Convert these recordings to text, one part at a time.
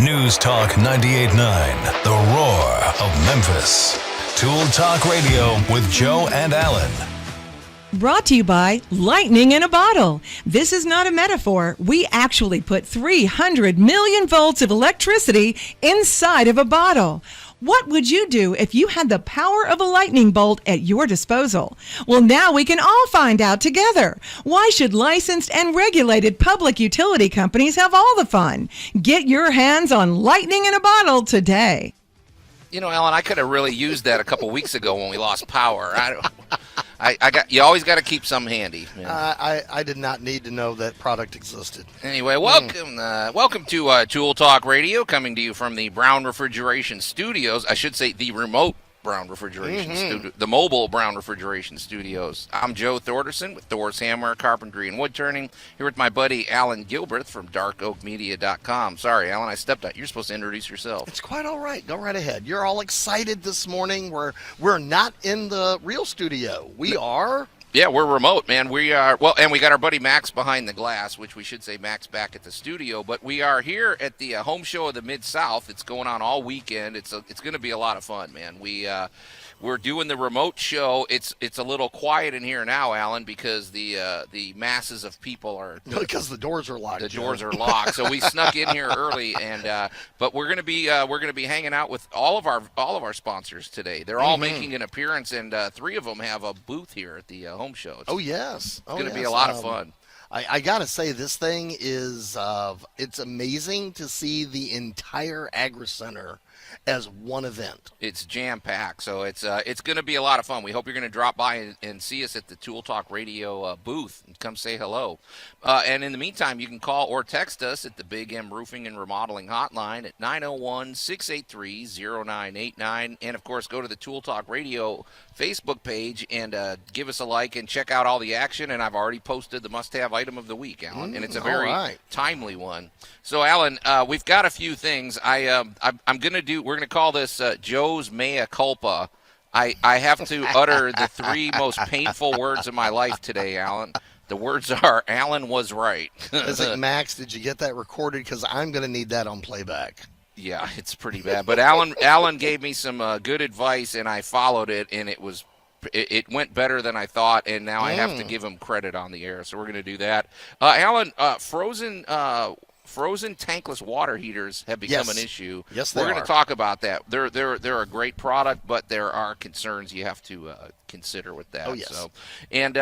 News Talk 98.9, the roar of Memphis. Tool Talk Radio with Joe and Allan. Brought to you by lightning in a bottle. This is not a metaphor. We actually put 300 million volts of electricity inside of a bottle. What would you do if you had the power of a lightning bolt at your disposal? Well, now we can all find out together. Why should licensed and regulated public utility companies have all the fun? Get your hands on lightning in a bottle today. You know, Allan, I could have really used that a couple weeks ago when we lost power. You always got to keep some handy. I did not need to know that product existed. Anyway, welcome to Tool Talk Radio, coming to you from the Brown Refrigeration Studios. I should say the remote Brown Refrigeration Studio, the mobile Brown Refrigeration Studios. I'm Joe Thorderson with Thor's Hammer, Carpentry, and Wood Turning, here with my buddy Allan Gilbreth from darkoakmedia.com. Sorry, Allan, I stepped out. You're supposed to introduce yourself. It's quite all right. Go right ahead. You're all excited this morning. We're not in the real studio. We are... Yeah, we're remote, man. We are, well, and we got our buddy Max behind the glass, which we should say Max back at the studio. But we are here at the home show of the Mid-South. It's going on all weekend. It's going to be a lot of fun, man. We're doing the remote show. It's a little quiet in here now, Allan, because the masses of people are because the doors are locked. The doors are locked, so we snuck in here early, and but we're gonna be hanging out with all of our sponsors today. They're all making an appearance, and three of them have a booth here at the home show. It's going to be a lot of fun. I got to say, this thing is it's amazing to see the entire Agri Center as one event. It's jam-packed, so it's going to be a lot of fun. We hope you're going to drop by and see us at the Tool Talk Radio booth and come say hello. And in the meantime, you can call or text us at the Big M Roofing and Remodeling Hotline at 901-683-0989. And, of course, go to the Tool Talk Radio Facebook page and give us a like and check out all the action. And I've already posted the must-have item of the week, Allan, and it's a very timely one. So, Allan, we've got a few things. We're going to call this Joe's Mea Culpa. I have to utter the three most painful words of my life today, Allan. The words are, Allan was right. Is it, Max, did you get that recorded? Because I'm going to need that on playback. Yeah, it's pretty bad. But Allan gave me some good advice, and I followed it, and it went better than I thought, and now I have to give him credit on the air. So we're going to do that. Allan, frozen tankless water heaters have become an issue. Yes, they are. We're going to talk about that. They're a great product, but there are concerns you have to consider with that. Oh, yes. So, and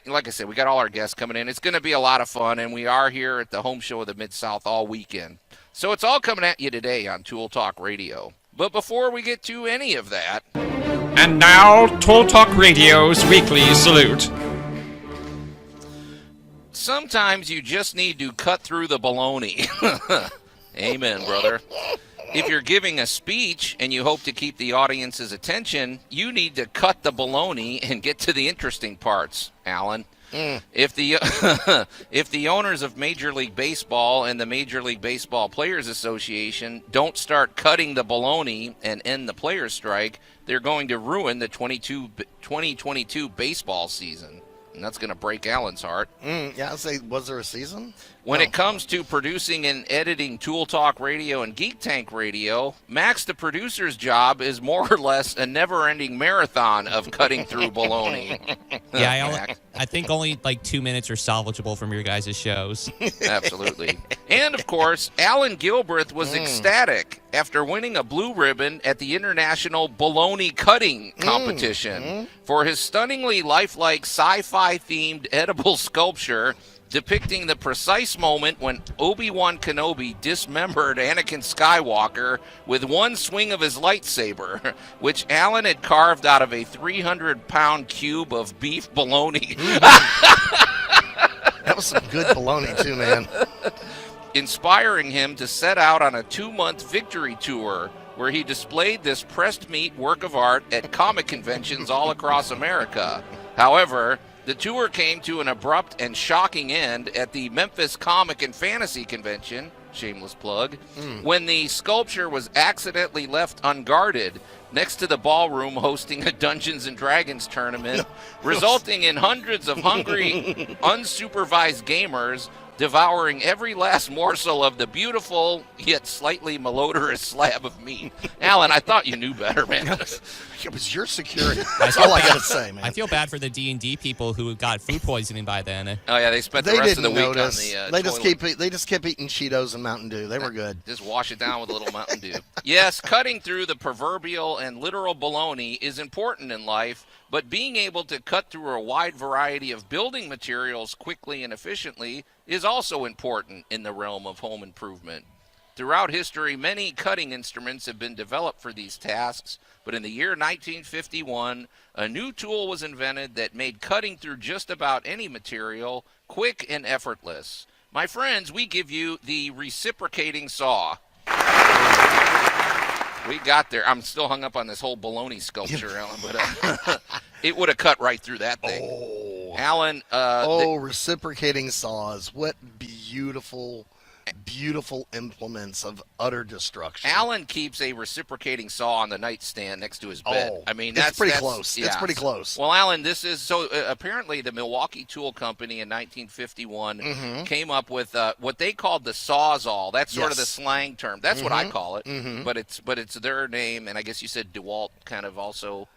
like I said, we got all our guests coming in. It's going to be a lot of fun, and we are here at the home show of the Mid-South all weekend. So it's all coming at you today on Tool Talk Radio. But before we get to any of that... And now, Tool Talk Radio's Weekly Salute. Sometimes you just need to cut through the baloney. Amen, brother. If you're giving a speech and you hope to keep the audience's attention, you need to cut the baloney and get to the interesting parts, Allan. If the owners of Major League Baseball and the Major League Baseball Players Association don't start cutting the baloney and end the players' strike, they're going to ruin the 2022 baseball season. And that's going to break Allan's heart. Yeah, I'll say, was there a season? When it comes to producing and editing Tool Talk Radio and Geek Tank Radio, Max, the producer's job, is more or less a never-ending marathon of cutting through baloney. Yeah, I think only like 2 minutes are salvageable from your guys' shows. Absolutely. And, of course, Allan Gilbreth was ecstatic after winning a blue ribbon at the International Baloney Cutting Competition for his stunningly lifelike sci-fi-themed edible sculpture depicting the precise moment when Obi-Wan Kenobi dismembered Anakin Skywalker with one swing of his lightsaber, which Allan had carved out of a 300-pound cube of beef bologna. That was some good bologna, too, man. Inspiring him to set out on a 2-month victory tour where he displayed this pressed meat work of art at comic conventions all across America. However, the tour came to an abrupt and shocking end at the Memphis Comic and Fantasy Convention, shameless plug, when the sculpture was accidentally left unguarded next to the ballroom hosting a Dungeons & Dragons tournament, resulting in hundreds of hungry, unsupervised gamers devouring every last morsel of the beautiful yet slightly malodorous slab of meat. Allan, I thought you knew better, man. It was your security. That's all I got to say, man. I feel bad for the D&D people who got food poisoning by then. Oh yeah, they spent the rest of the week on the They just kept eating Cheetos and Mountain Dew. They were good. Just wash it down with a little Mountain Dew. Yes, cutting through the proverbial and literal baloney is important in life, but being able to cut through a wide variety of building materials quickly and efficiently is also important in the realm of home improvement. Throughout history, many cutting instruments have been developed for these tasks, but in the year 1951, a new tool was invented that made cutting through just about any material quick and effortless. My friends, we give you the reciprocating saw. We got there. I'm still hung up on this whole baloney sculpture, Allan, but it would have cut right through that thing. Oh, Allan. Reciprocating saws. What beautiful implements of utter destruction. Allan keeps a reciprocating saw on the nightstand next to his bed. Oh, I mean, that's pretty close. Yeah. It's pretty close. Well, Allan, this is so apparently the Milwaukee Tool Company in 1951 came up with what they called the Sawzall. That's sort of the slang term. That's what I call it. But it's their name, and I guess you said DeWalt kind of also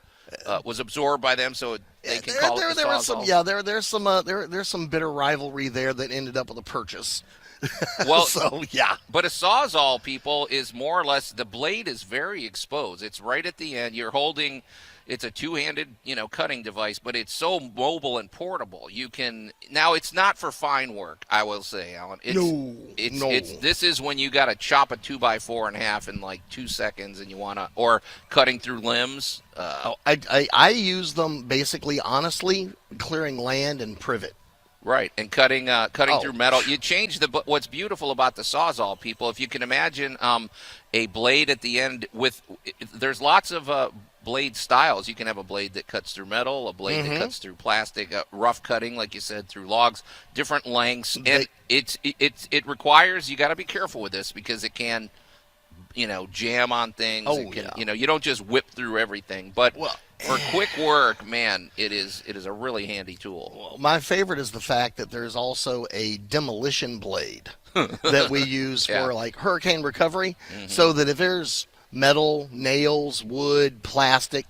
was absorbed by them, so they can call it the Sawzall. There's some bitter rivalry there that ended up with a purchase. Well, But a Sawzall, people, is more or less, the blade is very exposed. It's right at the end. You're holding, it's a two-handed, cutting device, but it's so mobile and portable. You can, now it's not for fine work, I will say, Allan. This is when you got to chop a 2x4 in half in like 2 seconds, and you want to, or cutting through limbs. I use them basically, honestly, clearing land and privet. Right, and cutting through metal. You change what's beautiful about the Sawzall, people, if you can imagine a blade at the end there's lots of blade styles. You can have a blade that cuts through metal, a blade that cuts through plastic, rough cutting, like you said, through logs, different lengths. And it requires, you got to be careful with this because it can, jam on things. You don't just whip through everything, but for quick work, man, it is a really handy tool. Well, my favorite is the fact that there's also a demolition blade that we use for like hurricane recovery, so that if there's metal, nails, wood, plastic,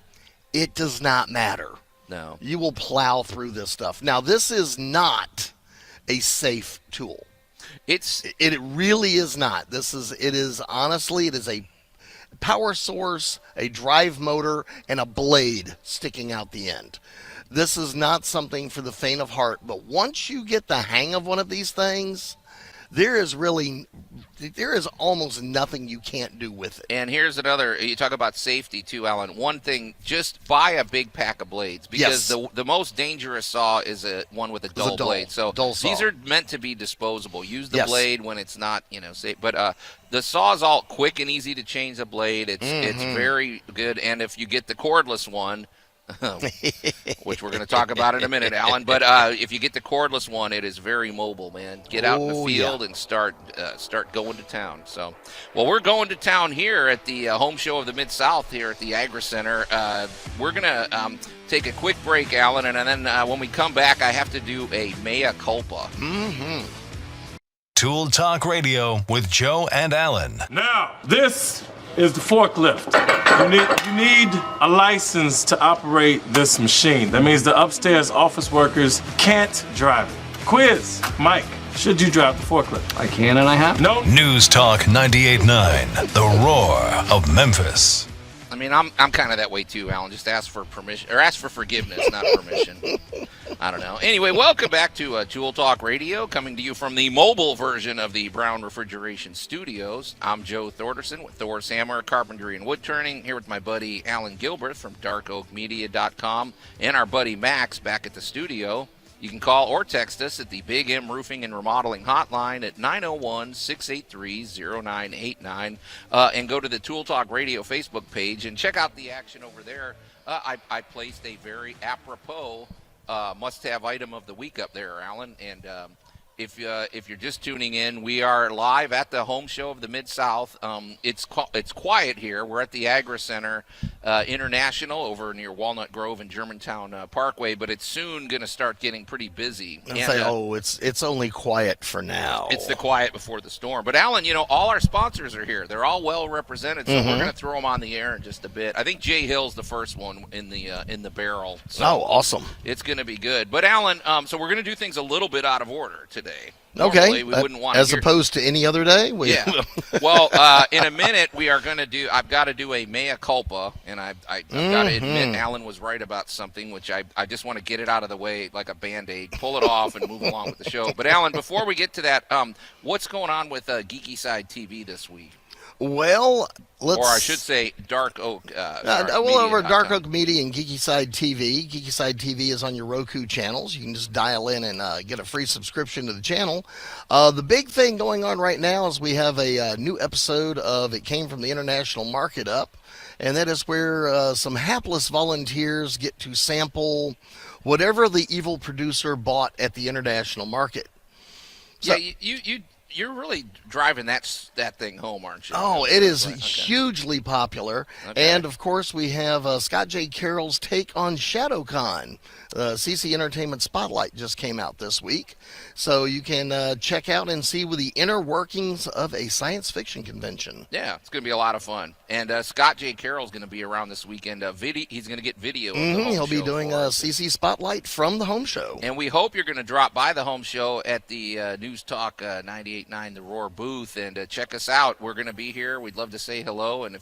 it does not matter. No. You will plow through this stuff. Now, this is not a safe tool. It really is not. It is a power source, a drive motor, and a blade sticking out the end. This is not something for the faint of heart, but once you get the hang of one of these things, there is almost nothing you can't do with it. And here's another, you talk about safety too, Allan. One thing, just buy a big pack of blades, because the most dangerous saw is one with a dull blade. So these are meant to be disposable. Use the blade when it's not, safe. But the Sawzall, quick and easy to change the blade. It's very good. And if you get the cordless one, which we're going to talk about in a minute, Allan. But if you get the cordless one, it is very mobile, man. Get out in the field and start going to town. So, well, we're going to town here at the home show of the Mid-South here at the Agri Center. We're going to take a quick break, Allan, and then when we come back, I have to do a mea culpa. Tool Talk Radio with Joe and Allan. Now, this is the forklift. You need a license to operate this machine. That means the upstairs office workers can't drive it. Quiz, Mike, should you drive the forklift? I can and I have. No. News Talk 98.9, the roar of Memphis. I mean, I'm kind of that way too, Allan. Just ask for permission, or ask for forgiveness, not permission. I don't know. Anyway, welcome back to Tool Talk Radio, coming to you from the mobile version of the Brown Refrigeration Studios. I'm Joe Thorderson with Thor's Hammer, Carpentry, and Wood Turning, here with my buddy Allan Gilbert from darkoakmedia.com, and our buddy Max back at the studio. You can call or text us at the Big M Roofing and Remodeling Hotline at 901-683-0989, and go to the Tool Talk Radio Facebook page and check out the action over there. I placed a very apropos must-have item of the week up there, Allan, and if you're just tuning in, we are live at the home show of the Mid-South. It's quiet here. We're at the Agri Center International over near Walnut Grove and Germantown Parkway, but it's soon going to start getting pretty busy. It's only quiet for now. It's the quiet before the storm. But Allan, all our sponsors are here. They're all well represented, so we're going to throw them on the air in just a bit. I think Jay Hill's the first one in the barrel. So awesome! It's going to be good. But Allan, so we're going to do things a little bit out of order today. Normally, we wouldn't want as opposed to any other day. Yeah. Well, in a minute we are going to do. I've got to do a mea culpa, and I've got to admit Allan was right about something, which I just want to get it out of the way like a Band-Aid, pull it off, and move along with the show. But Allan, before we get to that, what's going on with Geeky Side TV this week? Well, or I should say, Dark Oak. Over Dark Oak Media and Geeky Side TV. Geeky Side TV is on your Roku channels. You can just dial in and get a free subscription to the channel. The big thing going on right now is we have a new episode of It Came from the International Market up, and that is where some hapless volunteers get to sample whatever the evil producer bought at the international market. So, yeah, you're really driving that thing home, aren't you? Oh, it is hugely popular. Okay. And, of course, we have Scott J. Carroll's take on ShadowCon. CC Entertainment Spotlight just came out this week. So you can check out and see the inner workings of a science fiction convention. Yeah, it's going to be a lot of fun. And Scott J. Carroll's going to be around this weekend. He's going to get video of the home He'll be show doing a CC Spotlight from the home show. And we hope you're going to drop by the home show at the News Talk 98.9 The Roar booth and check us out. We're going to be here. We'd love to say hello. And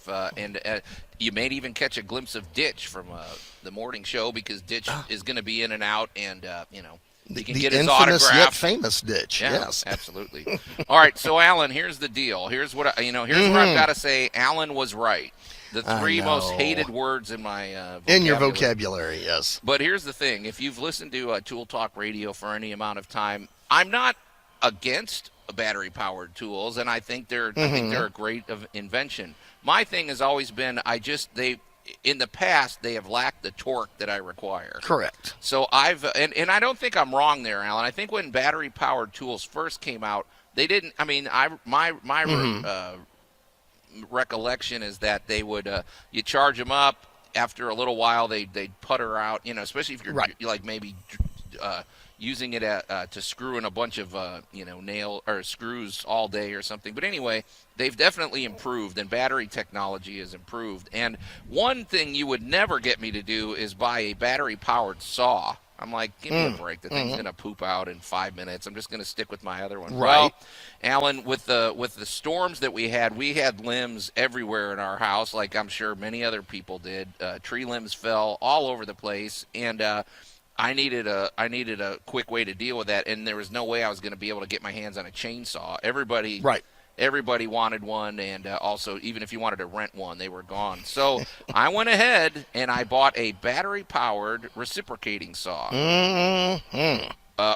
you may even catch a glimpse of Ditch from the morning show, because Ditch is going to be in and out, and you can get his infamous autograph. Yet famous Ditch. Yeah, yes, absolutely. All right, so Allan, here's the deal. Here's what I've got to say. Allan was right. The three most hated words in my vocabulary. In your vocabulary, yes. But here's the thing: if you've listened to Tool Talk Radio for any amount of time, I'm not against battery-powered tools, and I think they're a great invention. My thing has always been in the past, they have lacked the torque that I require. Correct. So and I don't think I'm wrong there, Allan. I think when battery-powered tools first came out, they didn't. I mean, my recollection is that they would you charge them up. After a little while, they'd putter out. Especially if you're like maybe using it to screw in a bunch of nail or screws all day or something. But anyway, they've definitely improved, and battery technology has improved. And one thing you would never get me to do is buy a battery-powered saw. I'm like, give me a break. The thing's going to poop out in 5 minutes. I'm just going to stick with my other one. Right. Well, Allan, with the storms that we had limbs everywhere in our house, like I'm sure many other people did. Tree limbs fell all over the place, and I needed a quick way to deal with that, and there was no way I was going to be able to get my hands on a chainsaw. Everybody wanted one, and also, even if you wanted to rent one, they were gone. So I went ahead and I bought a battery-powered reciprocating saw.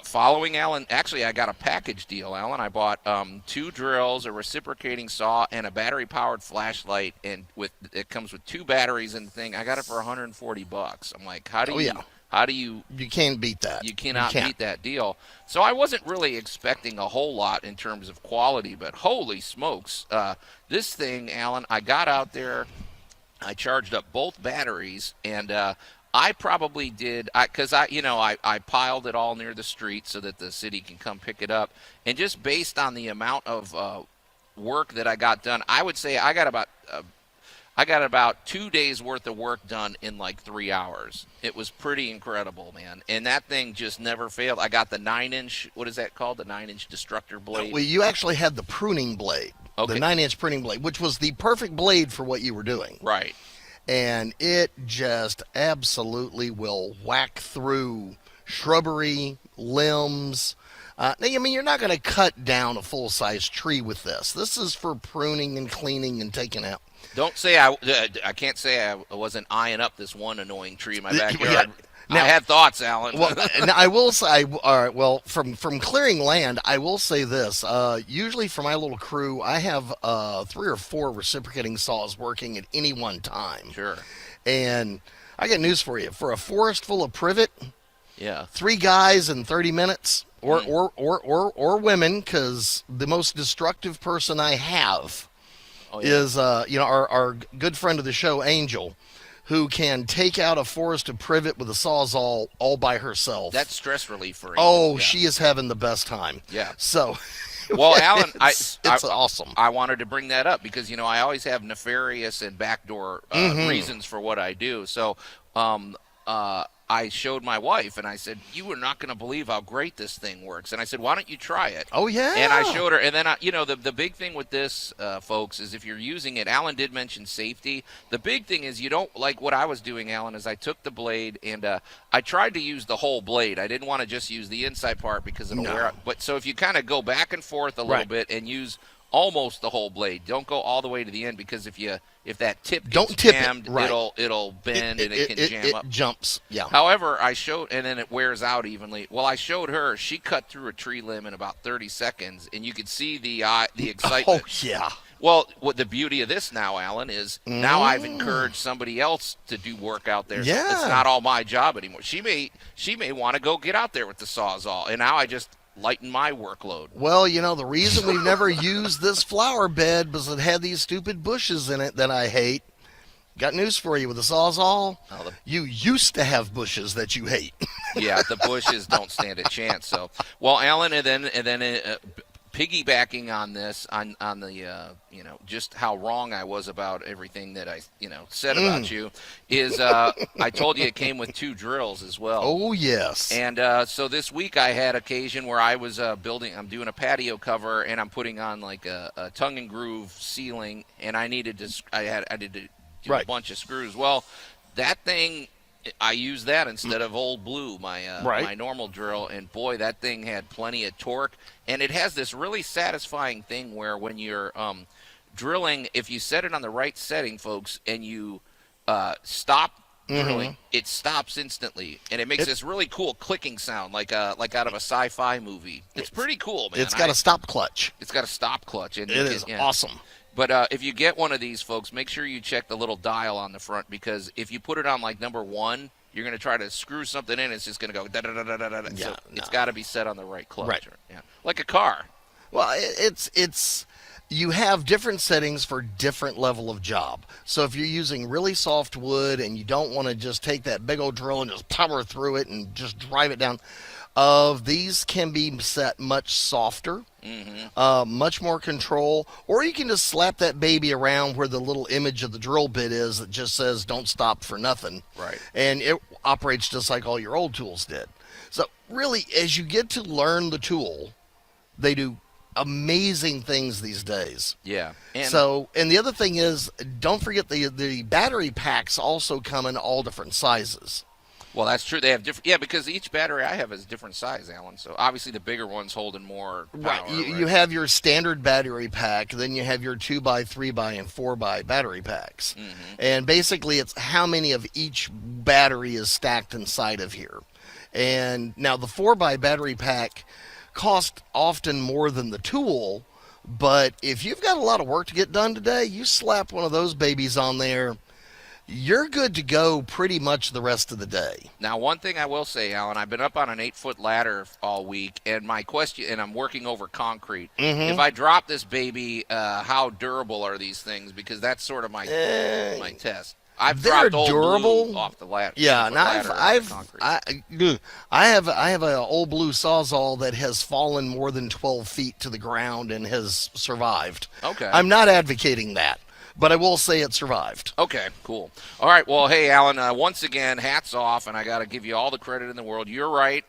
Following Allan, actually, I got a package deal, Allan. I bought 2 drills, a reciprocating saw, and a battery-powered flashlight, and it comes with 2 batteries and the thing. I got it for $140. I'm like, how do you? You can't beat that. You cannot beat that deal. So I wasn't really expecting a whole lot in terms of quality, but holy smokes, this thing, Allan, I got out there, I charged up both batteries, and I probably did, because I piled it all near the street so that the city can come pick it up, and just based on the amount of work that I got done, I would say I got about 2 days worth of work done in like 3 hours. It was pretty incredible, man. And that thing just never failed. I got the 9-inch, what is that called? The 9-inch destructor blade. Well, you actually had the pruning blade, the 9-inch pruning blade, which was the perfect blade for what you were doing. Right. And it just absolutely will whack through shrubbery, limbs. You're not going to cut down a full-size tree with this. This is for pruning and cleaning and taking out. Don't say I can't say I wasn't eyeing up this one annoying tree in my backyard. Now, I had thoughts, Allan. Well, I will say, all right, well, from clearing land, I will say this. Usually for my little crew, I have 3 or 4 reciprocating saws working at any one time. Sure. And I got news for you. For a forest full of privet, yeah, 3 guys in 30 minutes or women, because the most destructive person I have is our good friend of the show, Angel, who can take out a forest of privet with a Sawzall all by herself. That's stress relief for Angel. Oh, she is having the best time. Yeah. So, well, Allan, it's awesome. I wanted to bring that up because I always have nefarious and backdoor reasons for what I do. So, I showed my wife, and I said, "You are not going to believe how great this thing works." And I said, "Why don't you try it?" Oh, yeah. And I showed her. And then, the big thing with this, folks, is if you're using it, Allan did mention safety. The big thing is you don't, like what I was doing, Allan, is I took the blade, and I tried to use the whole blade. I didn't want to just use the inside part because it'll wear out. But so if you kind of go back and forth a little bit and use almost the whole blade, don't go all the way to the end, because if that tip gets jammed, it'll bend and it can jam up. It jumps, yeah. However, I showed, and then it wears out evenly. Well, I showed her. She cut through a tree limb in about 30 seconds, and you could see the excitement. Oh, yeah. Well, what the beauty of this now, Allan, is now I've encouraged somebody else to do work out there. Yeah. So it's not all my job anymore. She may want to go get out there with the Sawzall, and now I just lighten my workload. Well, the reason we've never used this flower bed was it had these stupid bushes in it that I hate. Got news for you with the Sawzall. You used to have bushes that you hate. Yeah, the bushes don't stand a chance. So, well, Allan, and then piggybacking on this, on the just how wrong I was about everything that I said about you, is I told you it came with 2 drills as well. Oh, yes. And so this week I had occasion where I was I'm doing a patio cover, and I'm putting on like a tongue and groove ceiling, and I did to do a bunch of screws. Well, that thing, I used that instead of Old Blue, my normal drill, and boy, that thing had plenty of torque. And it has this really satisfying thing where when you're drilling, if you set it on the right setting, folks, and you stop drilling, it stops instantly, and it makes this really cool clicking sound, like out of a sci-fi movie. It's pretty cool, man. It's got a stop clutch. It's got a stop clutch, and it is awesome. But if you get one of these, folks, make sure you check the little dial on the front, because if you put it on like number 1, you're going to try to screw something in, it's just going to go da-da-da-da-da-da. Yeah, so it's got to be set on the right clutch. Right. Yeah. Like a car. Well, it's you have different settings for different level of job. So if you're using really soft wood and you don't want to just take that big old drill and just power through it and just drive it down, these can be set much softer, much more control, or you can just slap that baby around where the little image of the drill bit is that just says "don't stop for nothing." Right. And it operates just like all your old tools did. So really, as you get to learn the tool, they do amazing things these days. Yeah. And the other thing is, don't forget the battery packs also come in all different sizes. Well, that's true. They have different. Yeah, because each battery I have is different size, Allan. So obviously the bigger one's holding more power. Right. You have your standard battery pack, then you have your 2x, 3x, and 4x battery packs. And basically it's how many of each battery is stacked inside of here. And now the 4x battery pack cost often more than the tool, but if you've got a lot of work to get done today, you slap one of those babies on there, you're good to go pretty much the rest of the day. Now, one thing I will say, Allan, I've been up on an 8-foot ladder all week, and my question, and I'm working over concrete. If I drop this baby, how durable are these things? Because that's sort of my test. I've They're dropped Old durable Blue off the ladder. Yeah, and I have an Old Blue Sawzall that has fallen more than 12 feet to the ground and has survived. Okay. I'm not advocating that, but I will say it survived. Okay, cool. All right, well, hey, Allan, once again, hats off, and I got to give you all the credit in the world. You're right.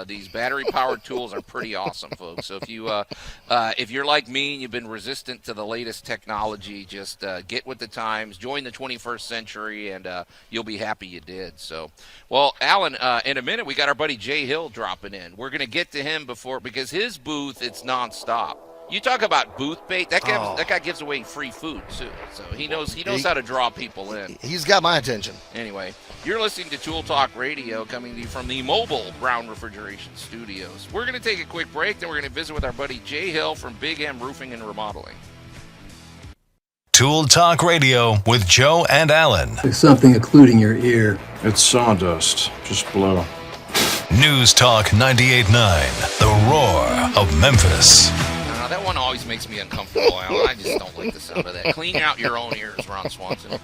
These battery-powered tools are pretty awesome, folks. So if you're like me and you've been resistant to the latest technology, just get with the times, join the 21st century, and you'll be happy you did. So, well, Allan, in a minute we got our buddy Jay Hill dropping in. We're going to get to him because his booth, it's nonstop. You talk about booth bait. That guy gives away free food too, so he knows how to draw people in. He's got my attention. Anyway, you're listening to Tool Talk Radio, coming to you from the mobile Brown Refrigeration Studios. We're going to take a quick break, then we're going to visit with our buddy Jay Hill from Big M Roofing and Remodeling. Tool Talk Radio with Joe and Allan. There's something occluding your ear. It's sawdust. Just blow. News Talk 98.9, the roar of Memphis. That one always makes me uncomfortable, Alan. I just don't like the sound of that. Clean out your own ears, Ron Swanson.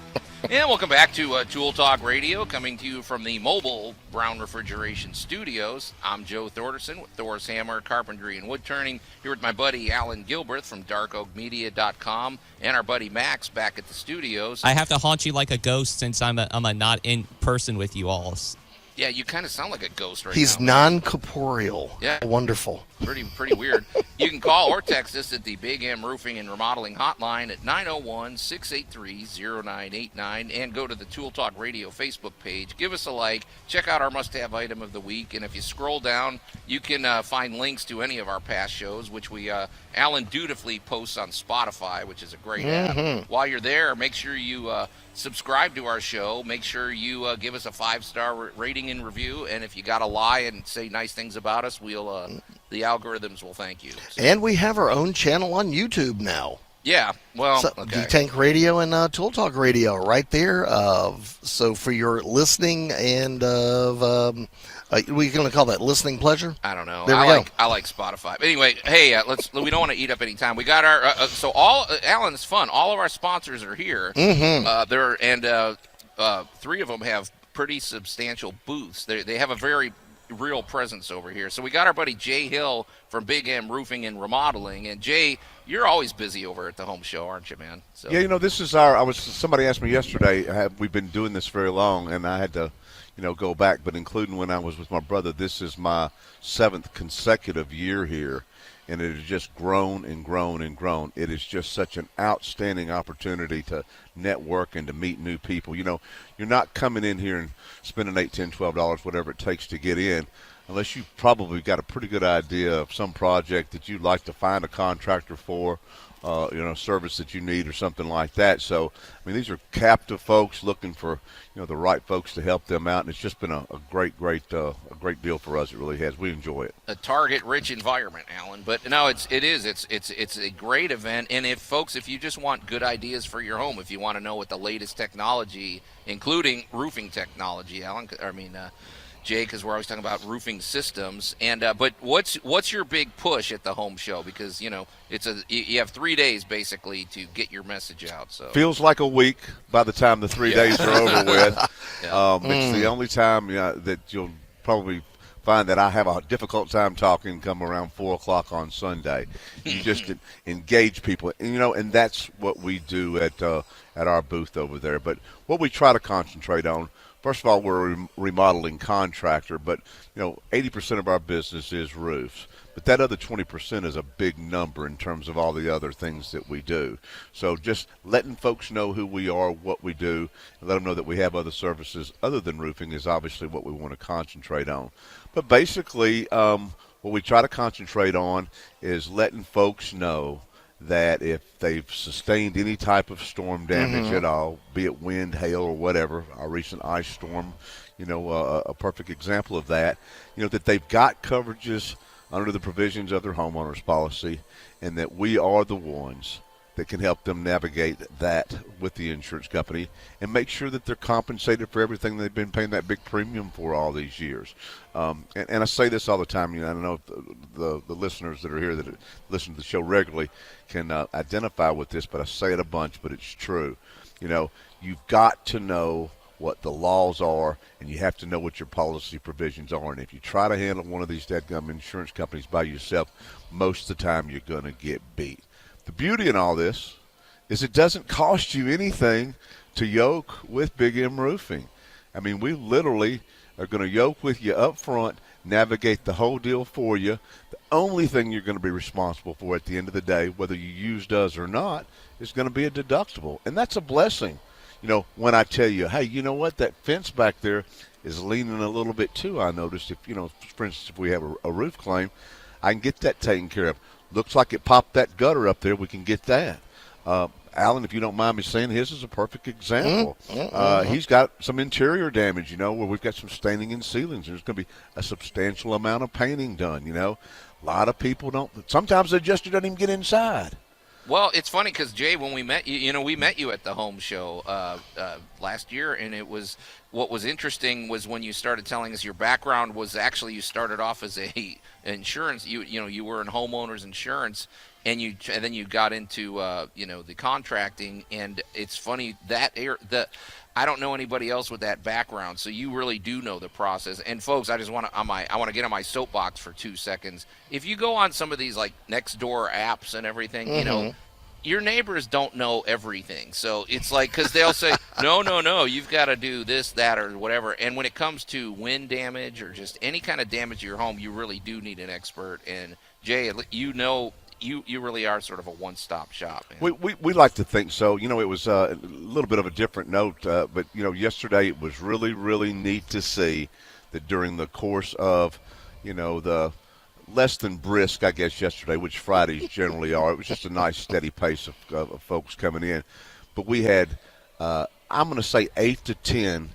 And welcome back to Tool Talk Radio, coming to you from the mobile Brown Refrigeration Studios. I'm Joe Thorderson with Thor's Hammer, Carpentry, and Wood Turning, here with my buddy Allan Gilbreth from darkoakmedia.com and our buddy Max back at the studios. I have to haunt you like a ghost since I'm not in person with you all. Yeah, you kind of sound like a ghost right He's now. He's non-corporeal. Yeah. Wonderful. Pretty weird. You can call or text us at the Big M Roofing and Remodeling Hotline at 901-683-0989 and go to the Tool Talk Radio Facebook page. Give us a like. Check out our must-have item of the week. And if you scroll down, you can find links to any of our past shows, which Allan dutifully posts on Spotify, which is a great app. While you're there, make sure you subscribe to our show. Make sure you give us a 5-star rating and review. And if you got to lie and say nice things about us, the algorithms will thank you. So. And we have our own channel on YouTube now. Yeah, well, okay. D-Tank Radio and Tool Talk Radio right there. So for your listening and we're going to call that listening pleasure? I don't know. There we go. I like Spotify. But anyway, hey, we don't want to eat up any time. We got our Allan, it's fun. All of our sponsors are here. Three of them have pretty substantial booths. They have a very real presence over here. So we got our buddy Jay Hill from Big M Roofing and Remodeling. And Jay, you're always busy over at the home show, aren't you, man? So. Yeah, this is somebody asked me yesterday, have we been doing this very long? And I had to, go back, but including when I was with my brother, this is my 7th consecutive year here. And it has just grown and grown and grown. It is just such an outstanding opportunity to network and to meet new people. You're not coming in here and spending $8, $10, $12, whatever it takes to get in, unless you've probably got a pretty good idea of some project that you'd like to find a contractor for, service that you need or something like that. So, these are captive folks looking for, the right folks to help them out, and it's just been a great deal for us. It really has. We enjoy it. A target-rich environment, Allan. But no, it's a great event. And if you just want good ideas for your home, if you want to know what the latest technology, including roofing technology, Jay, because we're always talking about roofing systems. And but what's your big push at the home show? Because you have 3 days basically to get your message out. So feels like a week by the time the 3 days are over with. It's the only time that you'll probably find that I have a difficult time talking come around 4:00 on Sunday. You just engage people, and that's what we do at our booth over there. But what we try to concentrate on. First of all, we're a remodeling contractor, but 80% of our business is roofs. But that other 20% is a big number in terms of all the other things that we do. So just letting folks know who we are, what we do, and let them know that we have other services other than roofing is obviously what we want to concentrate on. But basically, what we try to concentrate on is letting folks know that if they've sustained any type of storm damage at all, be it wind, hail, or whatever, our recent ice storm, a perfect example of that, that they've got coverages under the provisions of their homeowner's policy, and that we are the ones that can help them navigate that with the insurance company and make sure that they're compensated for everything they've been paying that big premium for all these years. And I say this all the time. I don't know if the listeners that are here that listen to the show regularly can identify with this, but I say it a bunch, but it's true. You've got to know what the laws are, and you have to know what your policy provisions are. And if you try to handle one of these dadgum insurance companies by yourself, most of the time you're going to get beat. The beauty in all this is it doesn't cost you anything to yoke with Big M Roofing. We literally are going to yoke with you up front, navigate the whole deal for you. The only thing you're going to be responsible for at the end of the day, whether you used us or not, is going to be a deductible. And that's a blessing. When I tell you, hey, you know what, that fence back there is leaning a little bit too, I noticed. If, for instance, if we have a roof claim, I can get that taken care of. Looks like it popped that gutter up there. We can get that. Allan, if you don't mind me saying, his is a perfect example. He's got some interior damage, where we've got some staining and ceilings. There's going to be a substantial amount of painting done, A lot of people don't. Sometimes the adjuster doesn't even get inside. Well, it's funny because, Jay, when we met you, we met you at the home show last year, and it was what was interesting was when you started telling us your background was actually you started off as a insurance. You were in homeowners insurance, and then you got into the contracting, and it's funny that I don't know anybody else with that background, so you really do know the process. And folks, I just want to get on my soapbox for 2 seconds. If you go on some of these like Nextdoor apps and everything, your neighbors don't know everything. So it's like, because they'll say, no, you've got to do this, that, or whatever. And when it comes to wind damage or just any kind of damage to your home, you really do need an expert. And Jay, you really are sort of a one-stop shop, man. We like to think so. It was a little bit of a different note, but yesterday it was really, really neat to see that during the course of, the less than brisk, I guess, yesterday, which Fridays generally are. It was just a nice, steady pace of folks coming in. But we had, I'm going to say 8 to 10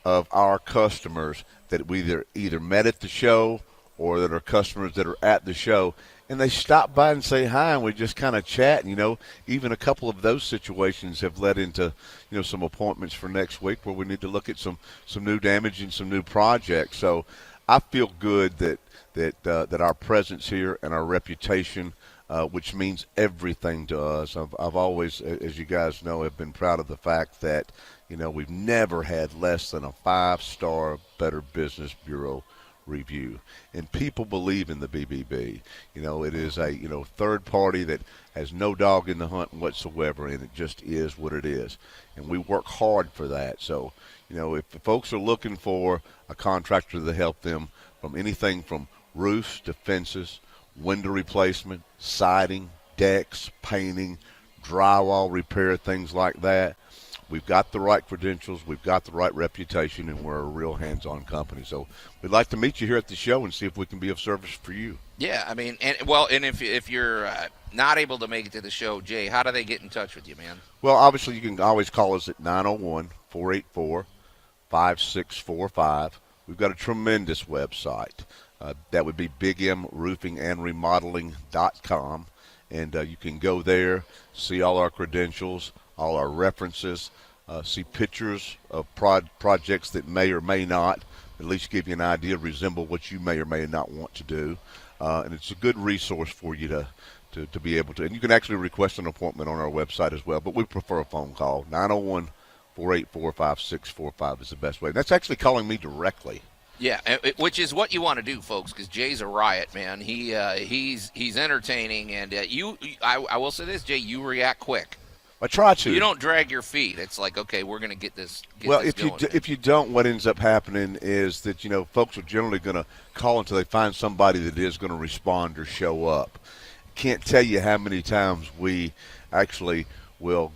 of our customers that we either met at the show or that are customers that are at the show. And they stop by and say hi, and we just kind of chat. Even a couple of those situations have led into, some appointments for next week where we need to look at some new damage and some new projects. So I feel good that our presence here and our reputation, which means everything to us. I've always, as you guys know, have been proud of the fact that, we've never had less than a 5-star Better Business Bureau review, and people believe in the BBB. It is a third party that has no dog in the hunt whatsoever, and it just is what it is, and we work hard for that. So if the folks are looking for a contractor to help them from anything from roofs to fences, window replacement, siding, decks, painting, drywall repair, things like that, we've got the right credentials, we've got the right reputation, and we're a real hands-on company. So we'd like to meet you here at the show and see if we can be of service for you. Yeah, I mean, and if you're not able to make it to the show, Jay, how do they get in touch with you, man? Well, obviously you can always call us at 901-484-5645. We've got a tremendous website. That would be bigmroofingandremodeling.com, and you can go there, see all our credentials, all our references, see pictures of projects that may or may not, at least give you an idea, resemble what you may or may not want to do. And it's a good resource for you to be able to. And you can actually request an appointment on our website as well, but we prefer a phone call. 901-484-5645 is the best way. And that's actually calling me directly. Yeah, which is what you want to do, folks, because Jay's a riot, man. He's entertaining, and I will say this, Jay, you react quick. I try to. You don't drag your feet. It's like, okay, we're going to get this. If you don't, what ends up happening is that folks are generally going to call until they find somebody that is going to respond or show up. Can't tell you how many times we actually will,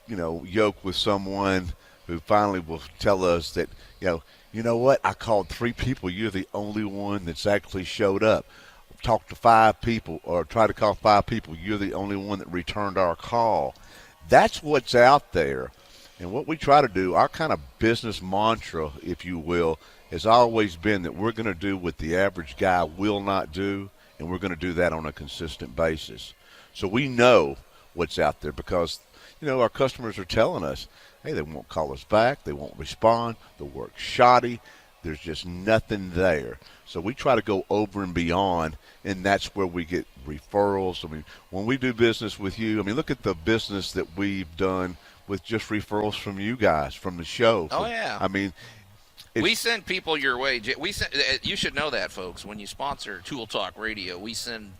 yoke with someone who finally will tell us that, you know what, I called 3 people. You're the only one that's actually showed up. Talked to 5 people or try to call 5 people. You're the only one that returned our call. That's what's out there. And what we try to do, our kind of business mantra, if you will, has always been that we're going to do what the average guy will not do, and we're going to do that on a consistent basis. So we know what's out there because, our customers are telling us, hey, they won't call us back, they won't respond, the work's shoddy, there's just nothing there. So we try to go over and beyond, and that's where we get referrals. I mean, when we do business with you, look at the business that we've done with just referrals from you guys, from the show. Oh, yeah. We send people your way. You should know that, folks. When you sponsor Tool Talk Radio, we send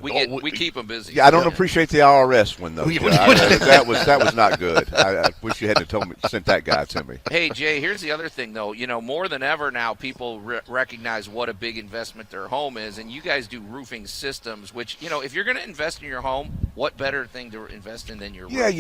we keep them busy. Yeah, I don't appreciate the IRS one though. That was not good. I wish you hadn't sent that guy to me. Hey Jay, here's the other thing though. More than ever now, people recognize what a big investment their home is, and you guys do roofing systems. Which if you're going to invest in your home, what better thing to invest in than your roof?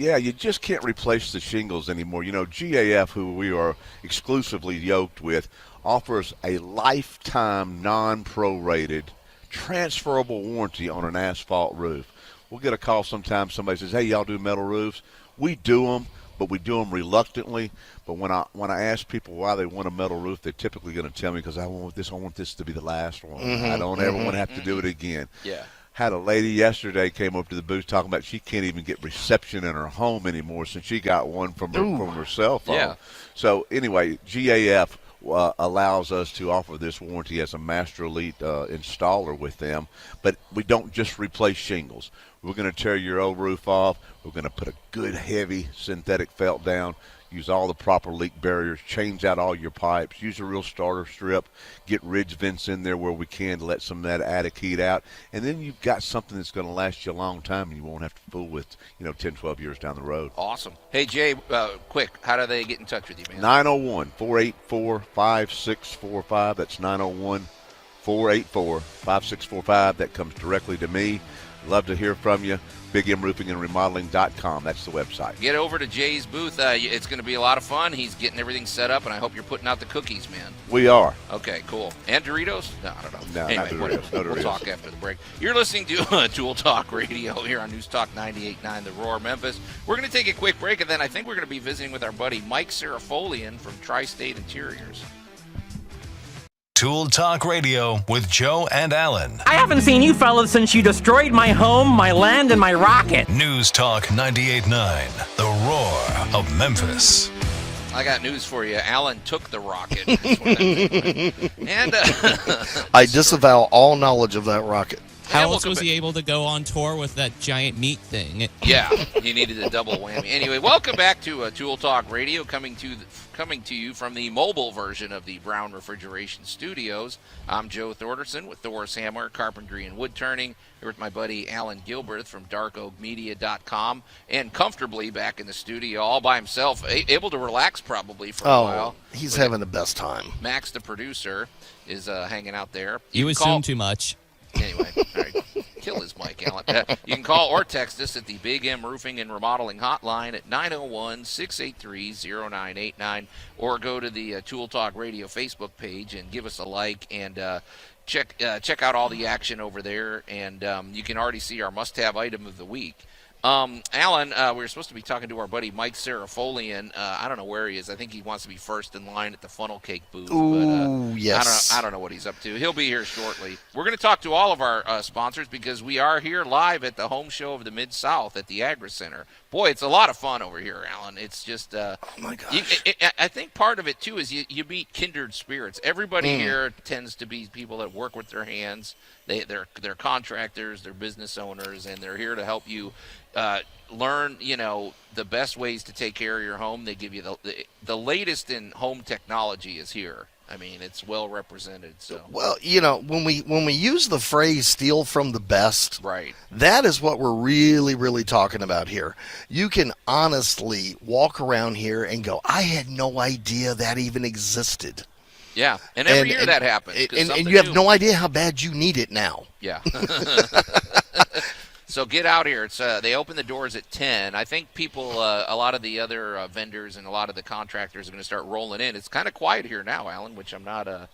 You just can't replace the shingles anymore. GAF, who we are exclusively yoked with, offers a lifetime non-prorated transferable warranty on an asphalt roof. We'll get a call sometimes, somebody says, hey, y'all do metal roofs? We do them, but we do them reluctantly. But when I ask people why they want a metal roof, they're typically going to tell me because I want this to be the last one. I don't ever want to have to do it again. Yeah. Had a lady yesterday came up to the booth talking about she can't even get reception in her home anymore since she got one from her cell phone. Yeah. So anyway, GAF allows us to offer this warranty as a Master Elite installer with them, but we don't just replace shingles. We're going to tear your old roof off. We're going to put a good heavy synthetic felt down. Use all the proper leak barriers, change out all your pipes, use a real starter strip, get ridge vents in there where we can to let some of that attic heat out, and then you've got something that's going to last you a long time and you won't have to fool with, 10, 12 years down the road. Awesome. Hey, Jay, quick, how do they get in touch with you, man? 901-484-5645. That's 901-484-5645. That comes directly to me. Love to hear from you. BigMRoofingAndRemodeling.com. That's the website. Get over to Jay's booth. It's going to be a lot of fun. He's getting everything set up, and I hope you're putting out the cookies, man. We are. Okay, cool. And Doritos? No, I don't know. No, anyway, not Doritos. No Doritos. We'll talk after the break. You're listening to Tool Talk Radio here on News Talk 98.9 The Roar, Memphis. We're going to take a quick break, and then I think we're going to be visiting with our buddy Mike Serafolian from Tri-State Interiors. Tool Talk Radio with Joe and Allan. I haven't seen you fellas since you destroyed my home, my land, and my rocket. News Talk 98.9, the roar of Memphis. I got news for you. Allan took the rocket. And I disavow all knowledge of that rocket. How else was he able to go on tour with that giant meat thing? Yeah, he needed a double whammy. Anyway, welcome back to Tool Talk Radio, coming to you from the mobile version of the Brown Refrigeration Studios. I'm Joe Thorderson with Thor's Hammer, Carpentry, and Wood Turning. Here with my buddy Allan Gilbert from DarkOakMedia.com, and comfortably back in the studio all by himself, able to relax probably for a while. He's having the best time. Max, the producer, is hanging out there. You assume too much. Anyway, all right. Kill his mic, Allan. You can call or text us at the Big M Roofing and Remodeling Hotline at 901-683-0989, or go to the Tool Talk Radio Facebook page and give us a like and check out all the action over there. And you can already see our must-have item of the week. Allan, we were supposed to be talking to our buddy Mike Serafolian. I don't know where he is. I think he wants to be first in line at the funnel cake booth. Ooh, but, yes. I don't know what he's up to. He'll be here shortly. We're going to talk to all of our sponsors because we are here live at the home show of the Mid-South at the Agri Center. Boy, it's a lot of fun over here, Allan. It's just oh my gosh. I think part of it, too, is you meet kindred spirits. Everybody here tends to be people that work with their hands. They're contractors, they're business owners, and they're here to help you learn, the best ways to take care of your home. They give you the latest in home technology is here. I mean, it's well represented. So, well, when we use the phrase "steal from the best," right, that is what we're really, really talking about here. You can honestly walk around here and go, "I had no idea that even existed." Yeah, and every year that happens. And you have no idea how bad you need it now. Yeah. So get out here. It's they open the doors at 10. I think people, a lot of the other vendors and a lot of the contractors are going to start rolling in. It's kind of quiet here now, Allan, which I'm not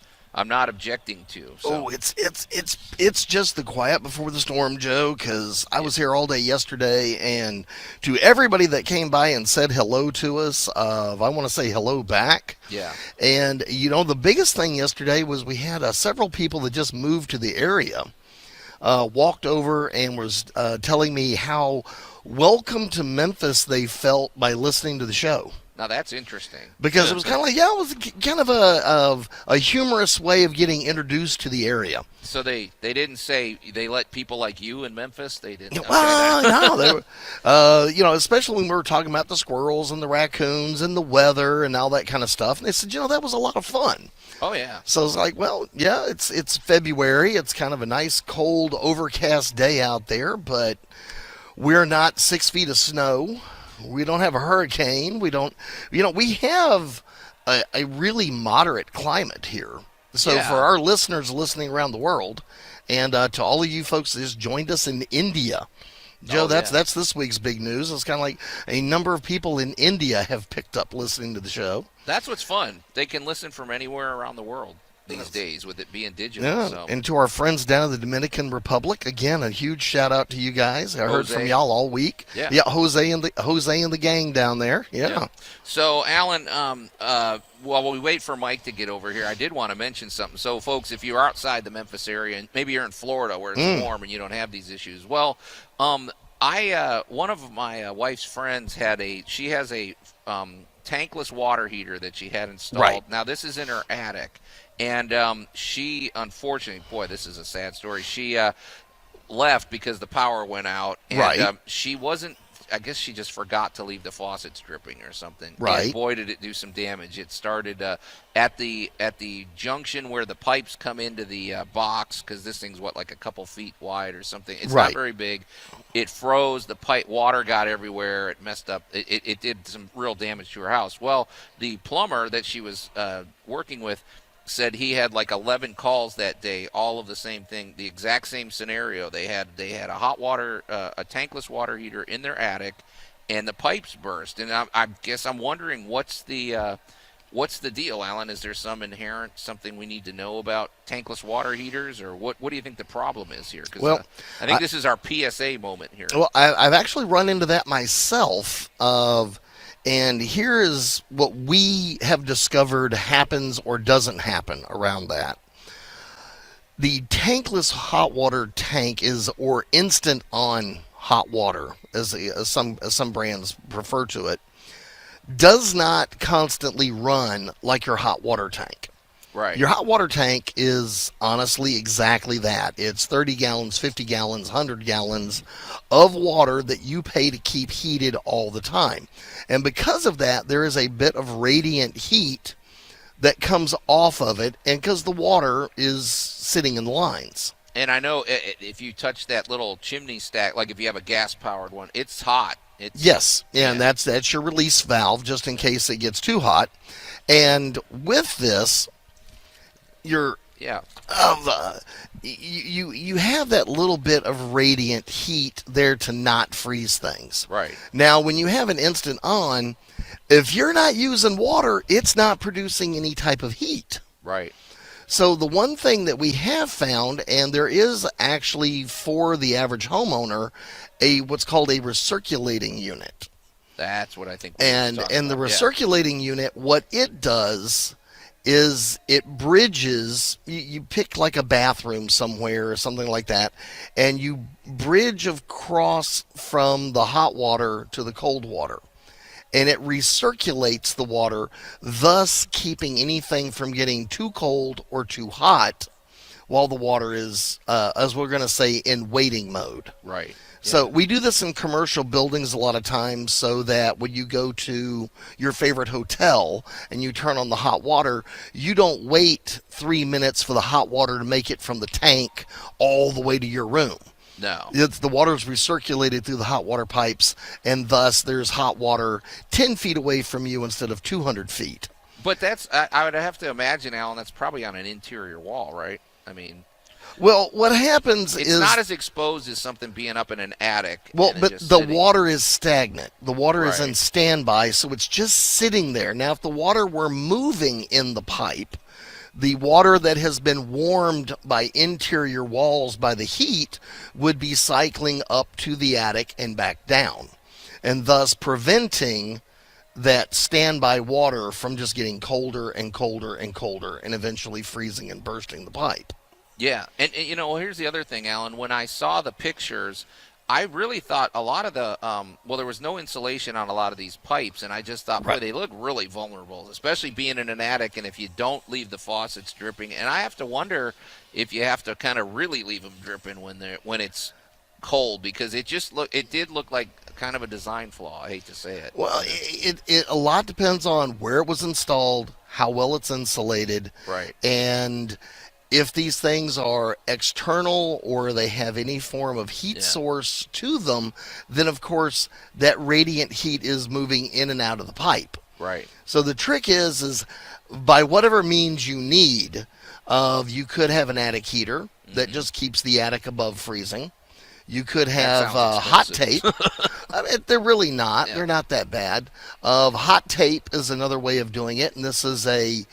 objecting to. So. Oh, it's just the quiet before the storm, Joe, because I was here all day yesterday, and to everybody that came by and said hello to us, I want to say hello back. Yeah. And, the biggest thing yesterday was we had several people that just moved to the area, walked over and was telling me how welcome to Memphis they felt by listening to the show. Now that's interesting. Because it was kind of like, it was kind of a humorous way of getting introduced to the area. So they didn't say they let people like you in Memphis? They didn't. Well, no, they were, especially when we were talking about the squirrels and the raccoons and the weather and all that kind of stuff. And they said, that was a lot of fun. Oh yeah. So it's like, well, yeah, it's February. It's kind of a nice, cold, overcast day out there, but we're not 6 feet of snow. We don't have a hurricane. We don't, we have a really moderate climate here. So for our listeners listening around the world, and to all of you folks that just joined us in India, Joe, that's this week's big news. It's kind of like a number of people in India have picked up listening to the show. That's what's fun. They can listen from anywhere around the world. these days with it being digital. Yeah, So. and to our friends down in the Dominican Republic, again, a huge shout out to you guys. I heard from y'all all week. Yeah, Jose and the gang down there. Yeah. So, Allan, while we wait for Mike to get over here, I did want to mention something. So, folks, if you're outside the Memphis area, and maybe you're in Florida where it's warm and you don't have these issues, well, one of my wife's friends has a tankless water heater that she had installed. Right. Now, this is in her attic. And she, unfortunately, boy, this is a sad story. She left because the power went out. And she wasn't, I guess she just forgot to leave the faucets dripping or something. Right. And boy, did it do some damage. It started at the junction where the pipes come into the box, because this thing's, like a couple feet wide or something. It's not very big. It froze. The pipe water got everywhere. It messed up. It did some real damage to her house. Well, the plumber that she was working with said he had like 11 calls that day, all of the same thing, the exact same scenario. They had a hot water, a tankless water heater in their attic, and the pipes burst. And I guess I'm wondering what's the deal, Allan? Is there something we need to know about tankless water heaters, or what do you think the problem is here? Because I think this is our PSA moment here. Well, I've actually run into that myself. And here is what we have discovered happens or doesn't happen around that. The tankless hot water tank or instant on hot water, as some brands refer to it, does not constantly run like your hot water tank. Right. Your hot water tank is honestly exactly that. It's 30 gallons, 50 gallons, 100 gallons of water that you pay to keep heated all the time. And because of that, there is a bit of radiant heat that comes off of it, and because the water is sitting in lines. And I know if you touch that little chimney stack, like if you have a gas-powered one, it's hot. Yes, and that's your release valve, just in case it gets too hot. And with this, you have that little bit of radiant heat there to not freeze things. Right. Now, when you have an instant on, if you're not using water, it's not producing any type of heat. Right. So the one thing that we have found, and there is actually for the average homeowner, what's called a recirculating unit. That's what I think. And the recirculating unit, what it does is it bridges, you pick like a bathroom somewhere or something like that, and you bridge across from the hot water to the cold water. And it recirculates the water, thus keeping anything from getting too cold or too hot while the water is, as we're going to say, in waiting mode. Right. So we do this in commercial buildings a lot of times, so that when you go to your favorite hotel and you turn on the hot water, you don't wait 3 minutes for the hot water to make it from the tank all the way to your room. No. The water is recirculated through the hot water pipes, and thus there's hot water 10 feet away from you instead of 200 feet. But I would have to imagine, Allan, that's probably on an interior wall, right? I mean... Well, what happens is... It's not as exposed as something being up in an attic. Well, but the sitting. water is stagnant. The water is Right. in standby, so it's just sitting there. Now, if the water were moving in the pipe, the water that has been warmed by interior walls by the heat would be cycling up to the attic and back down, and thus preventing that standby water from just getting colder and colder and colder and eventually freezing and bursting the pipe. Yeah, and here's the other thing, Allan. When I saw the pictures, I really thought a lot of the there was no insulation on a lot of these pipes, and I just thought, boy, they look really vulnerable, especially being in an attic, and if you don't leave the faucets dripping. And I have to wonder if you have to kind of really leave them dripping when it's cold, because it did look like kind of a design flaw. I hate to say it. Well, it a lot depends on where it was installed, how well it's insulated, right, and if these things are external or they have any form of heat source to them, then of course that radiant heat is moving in and out of the pipe. Right. So the trick is by whatever means you need, you could have an attic heater that just keeps the attic above freezing. You could have hot tape. I mean, they're really not. Yeah. They're not that bad. Hot tape is another way of doing it, and this is a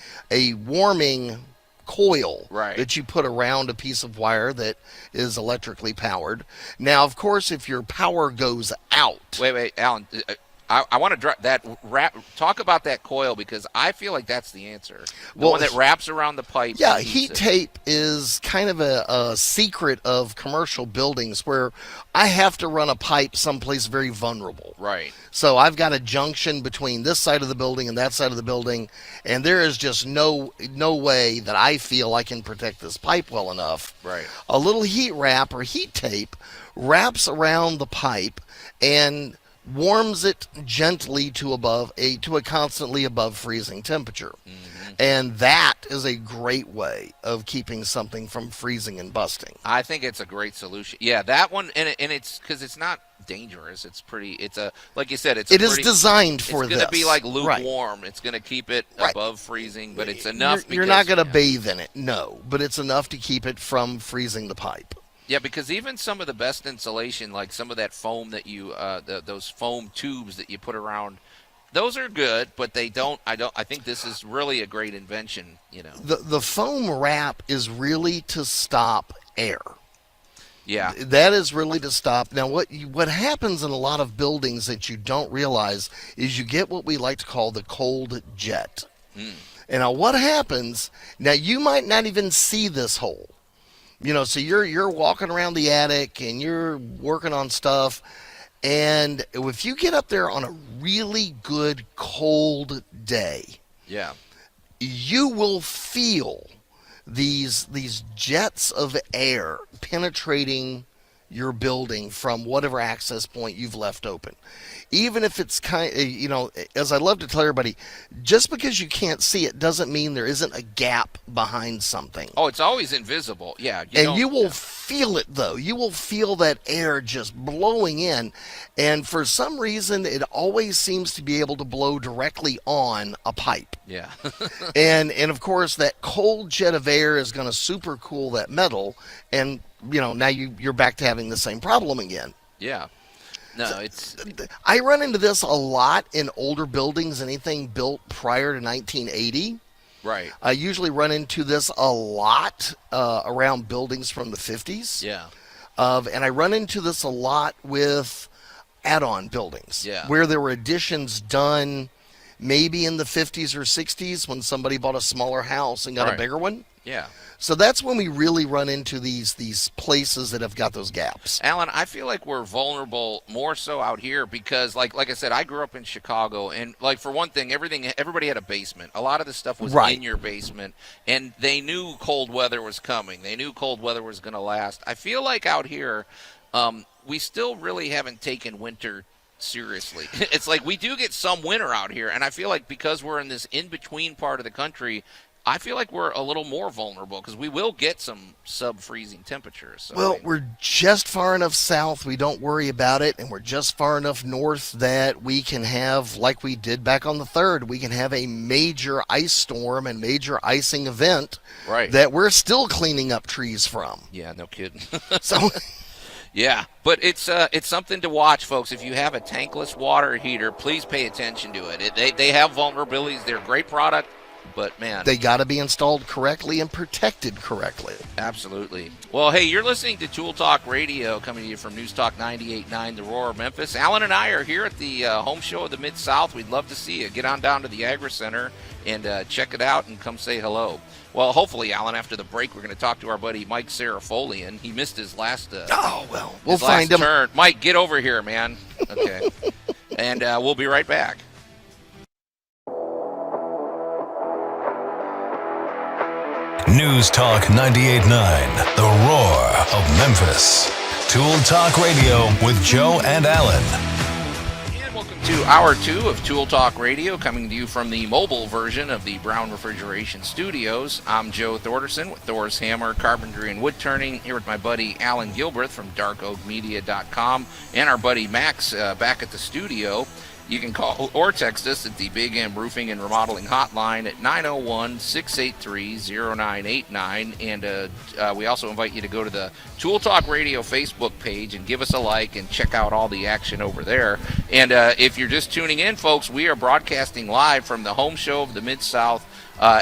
warming coil Right. that you put around a piece of wire that is electrically powered. Now, of course, if your power goes out. Wait, Alan. I want to drop that. Talk about that coil, because I feel like that's the answer. The one that wraps around the pipe. Yeah, heat tape is kind of a secret of commercial buildings where I have to run a pipe someplace very vulnerable. Right. So I've got a junction between this side of the building and that side of the building, and there is just no way that I feel I can protect this pipe well enough. Right. A little heat wrap or heat tape wraps around the pipe and warms it gently to a constantly above freezing temperature. Mm-hmm. And that is a great way of keeping something from freezing and busting. I think it's a great solution. Yeah, that one, and it's because it's not dangerous. It's like you said, it is designed for this. It's going to be like lukewarm. Right. It's going to keep it above freezing, but it's enough. You're not going to bathe in it, no, but it's enough to keep it from freezing the pipe. Yeah, because even some of the best insulation, like some of that foam that you, those foam tubes that you put around, those are good, but they don't. I think this is really a great invention. You know, the foam wrap is really to stop air. Yeah, that is really to stop. Now, what happens in a lot of buildings that you don't realize is you get what we like to call the cold jet. Mm. And now, what happens? Now, you might not even see this hole. You know, so you're walking around the attic and you're working on stuff, and if you get up there on a really good cold day, yeah, you will feel these jets of air penetrating your building from whatever access point you've left open. Even if it's as I love to tell everybody, just because you can't see it doesn't mean there isn't a gap behind something. Oh, it's always invisible. Yeah. You will feel it, though. You will feel that air just blowing in. And for some reason, it always seems to be able to blow directly on a pipe. Yeah. and of course, that cold jet of air is going to super cool that metal. And, now you're back to having the same problem again. Yeah. No, I run into this a lot in older buildings, anything built prior to 1980. Right. I usually run into this a lot around buildings from the 50s. Yeah. And I run into this a lot with add-on buildings. Yeah. Where there were additions done maybe in the 50s or 60s when somebody bought a smaller house and got a bigger one. Yeah. So that's when we really run into these places that have got those gaps. Alan, I feel like we're vulnerable more so out here because, like I said, I grew up in Chicago, and for one thing, everybody had a basement. A lot of the stuff was in your basement, and they knew cold weather was coming. They knew cold weather was going to last. I feel like out here, we still really haven't taken winter seriously. It's like we do get some winter out here, and I feel like because we're in this in-between part of the country, I feel like we're a little more vulnerable because we will get some sub-freezing temperatures. So well, we're just far enough south we don't worry about it, and we're just far enough north that we can have, like we did back on the 3rd, we can have a major ice storm and major icing event that we're still cleaning up trees from. Yeah, no kidding. So... Yeah, but it's something to watch, folks. If you have a tankless water heater, please pay attention to it. They have vulnerabilities. They're a great product. But, man, they got to be installed correctly and protected correctly. Absolutely. Well, hey, you're listening to Tool Talk Radio, coming to you from News Talk 98.9, The Roar of Memphis. Alan and I are here at the home show of the Mid-South. We'd love to see you. Get on down to the Agri Center and check it out and come say hello. Well, hopefully, Alan, after the break, we're going to talk to our buddy Mike Serafolian. He missed his last we'll find him. Turn. Mike, get over here, man. Okay. And we'll be right back. News Talk 98.9, The Roar of Memphis. Tool Talk Radio with Joe and Allan. And welcome to Hour 2 of Tool Talk Radio, coming to you from the mobile version of the Brown Refrigeration Studios. I'm Joe Thorderson with Thor's Hammer, Carpentry, and Wood Turning, here with my buddy Alan Gilbreth from darkoakmedia.com and our buddy Max back at the studio. You can call or text us at the Big M Roofing and Remodeling Hotline at 901-683-0989. And we also invite you to go to the Tool Talk Radio Facebook page and give us a like and check out all the action over there. And if you're just tuning in, folks, we are broadcasting live from the home show of the Mid-South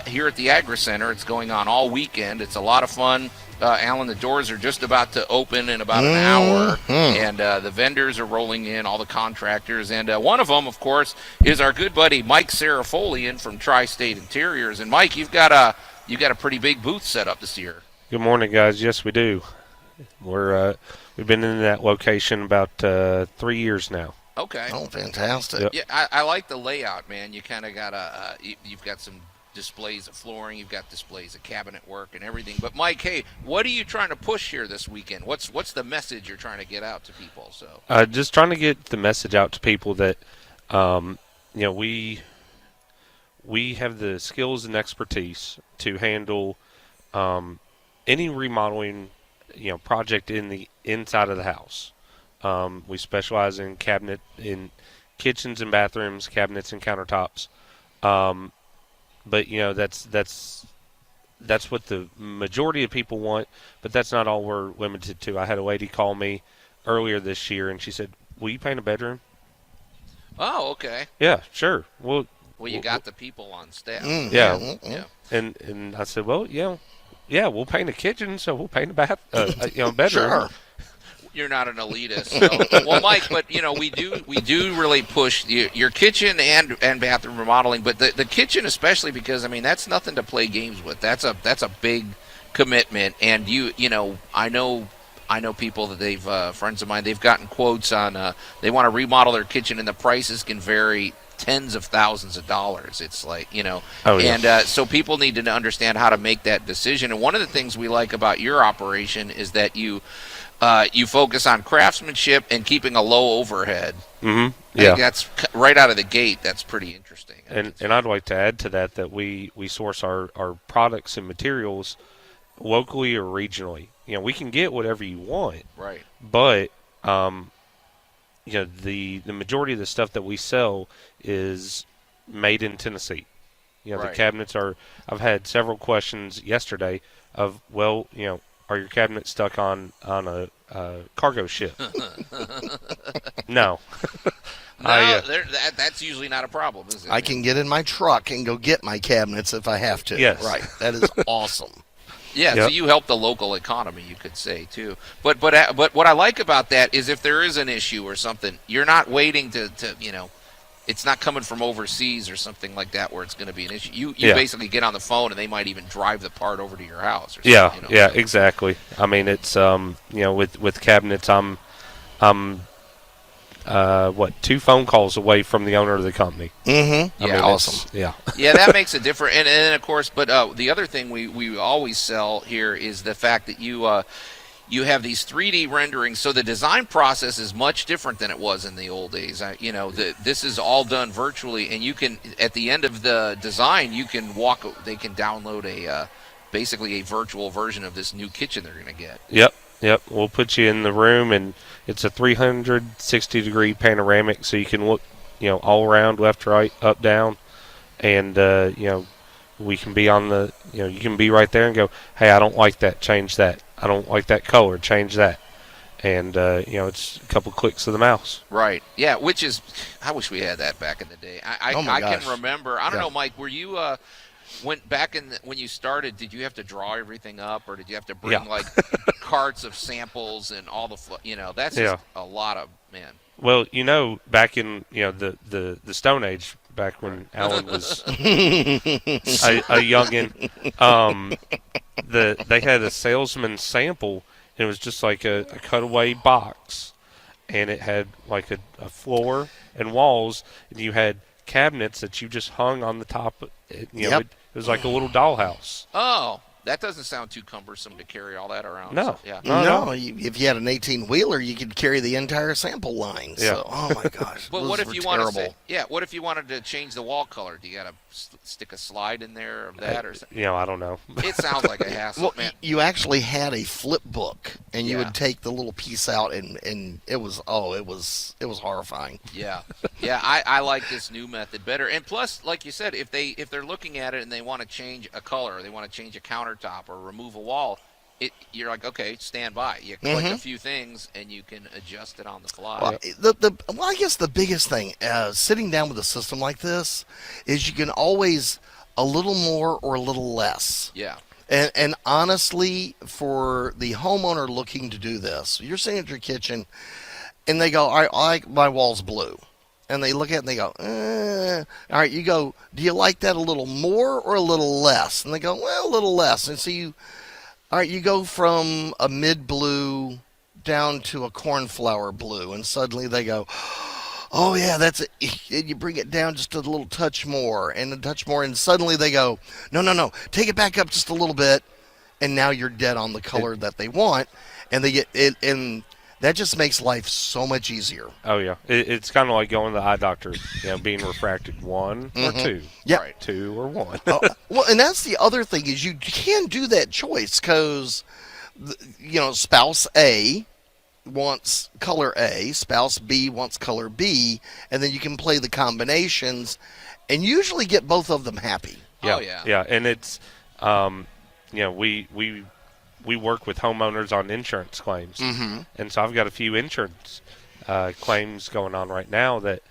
here at the Agri Center. It's going on all weekend. It's a lot of fun. Allan, the doors are just about to open in about an hour, and the vendors are rolling in, all the contractors, and one of them, of course, is our good buddy Mike Serafolian from Tri-State Interiors. And Mike, you've got a pretty big booth set up this year. Good morning, guys. Yes, we do. We've been in that location about 3 years now. Okay. Oh, fantastic. Yep. Yeah, I like the layout, man. You kind of got you've got some displays of flooring, you've got displays of cabinet work and everything. But Mike, hey, what are you trying to push here this weekend? What's the message you're trying to get out to people? So just trying to get the message out to people that we have the skills and expertise to handle any remodeling project in the inside of the house. We specialize in kitchens and bathrooms, cabinets and countertops. But that's what the majority of people want, but that's not all we're limited to. I had a lady call me earlier this year, and she said, "Will you paint a bedroom?" Oh, okay. Yeah, sure. Well, you got the people on staff. Yeah. And I said, "Well, yeah, we'll paint a kitchen, so we'll paint a bedroom." Sure. You're not an elitist. So. Well, Mike, but we do really push your kitchen and bathroom remodeling, but the kitchen especially, because that's nothing to play games with. That's a big commitment, and I know people that they've friends of mine, they've gotten quotes on they want to remodel their kitchen, and the prices can vary tens of thousands of dollars. It's like, Oh, yeah. And so people need to understand how to make that decision. And one of the things we like about your operation is that you focus on craftsmanship and keeping a low overhead. Mm-hmm. I think that's right out of the gate. That's pretty interesting. And I'd like to add to that we source our products and materials locally or regionally. We can get whatever you want. Right. But the majority of the stuff that we sell is made in Tennessee. Right. The cabinets are. I've had several questions yesterday of, are your cabinets stuck on a cargo ship? No. No, that's usually not a problem, is it? I can get in my truck and go get my cabinets if I have to. Yes. Right. That is awesome. Yeah, Yep. So you help the local economy, you could say, too. But what I like about that is if there is an issue or something, you're not waiting to it's not coming from overseas or something like that where it's going to be an issue. You basically get on the phone and they might even drive the part over to your house or something. Yeah, exactly. It's with cabinets, I'm 2 phone calls away from the owner of the company. Mm-hmm. Awesome. Yeah. Yeah, that makes a difference. And then, of course, but the other thing we always sell here is the fact that you have these 3D renderings, so the design process is much different than it was in the old days. This is all done virtually, and you can, at the end of the design, they can download basically a virtual version of this new kitchen they're going to get. Yep. We'll put you in the room, and it's a 360-degree panoramic, so you can look, all around, left, right, up, down, and we can be on the, you can be right there and go, hey, I don't like that, change that. I don't like that color, change that. And, it's a couple clicks of the mouse. Right. Yeah, which is, I wish we had that back in the day. I can remember, I don't know, Mike, were you, when you started, did you have to draw everything up, or did you have to bring, carts of samples and all the, that's just a lot of, man. Well, back in, the Stone Age, back when Allan was a youngin', they had a salesman sample, and it was just like a cutaway box, and it had like a floor and walls, and you had cabinets that you just hung on the top. It was like a little dollhouse. Oh, that doesn't sound too cumbersome to carry all that around. No. So, yeah. No. If you had an 18-wheeler, you could carry the entire sample line. Yeah. So, oh my gosh. But what if you wanted to what if you wanted to change the wall color? Do you got to stick a slide in there of that or something? I don't know. It sounds like a hassle, well, man. You actually had a flip book, and you would take the little piece out, and it was horrifying. Yeah. Yeah, I like this new method better. And plus, like you said, if they're looking at it and they want to change a color, or they want to change a countertop or remove a wall, you're like, okay, stand by. You click a few things and you can adjust it on the fly. Well, I guess the biggest thing sitting down with a system like this is you can always a little more or a little less. Yeah. And honestly, for the homeowner looking to do this, you're sitting at your kitchen, and they go, all right, I like my walls blue. And they look at it and they go, all right, you go, do you like that a little more or a little less? And they go, well, a little less. And so all right, you go from a mid-blue down to a cornflower blue, and suddenly they go, oh, yeah, that's it. And you bring it down just a little touch more and a touch more, and suddenly they go, no, take it back up just a little bit, and now you're dead on the color that they want, and they get it, and that just makes life so much easier. Oh, yeah. It's kind of like going to the eye doctor, being refracted 1 or 2. Yeah. Right. 2 or 1. Well, and that's the other thing is you can do that choice because, spouse A wants color A, spouse B wants color B, and then you can play the combinations and usually get both of them happy. Yeah. Oh, yeah. Yeah, and it's, we work with homeowners on insurance claims. Mm-hmm. And so I've got a few insurance claims going on right now that,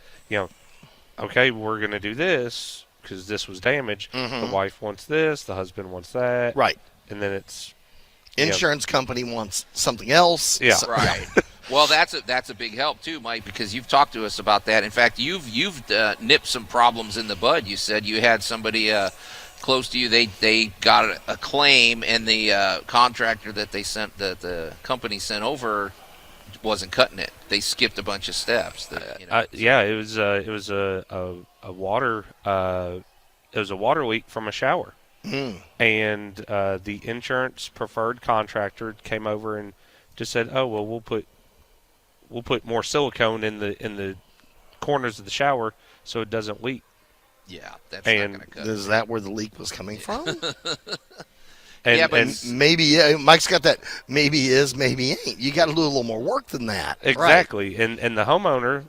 okay, we're going to do this because this was damaged. Mm-hmm. The wife wants this, the husband wants that. Right. And then it's insurance company wants something else. Yeah. Right. Well, that's a big help too, Mike, because you've talked to us about that. In fact, you've nipped some problems in the bud. You said you had somebody close to you. They got a claim, and the contractor that they sent, the company sent over, wasn't cutting it. They skipped a bunch of steps. Yeah, it was a water it was a water leak from a shower. And the insurance preferred contractor came over and just said, "Oh well, we'll put more silicone in the corners of the shower so it doesn't leak." Yeah, that's not going to cut. Is that where the leak was coming from? But maybe Mike's got that. Maybe is, maybe ain't. You got to do a little more work than that. Exactly. Right. And the homeowner,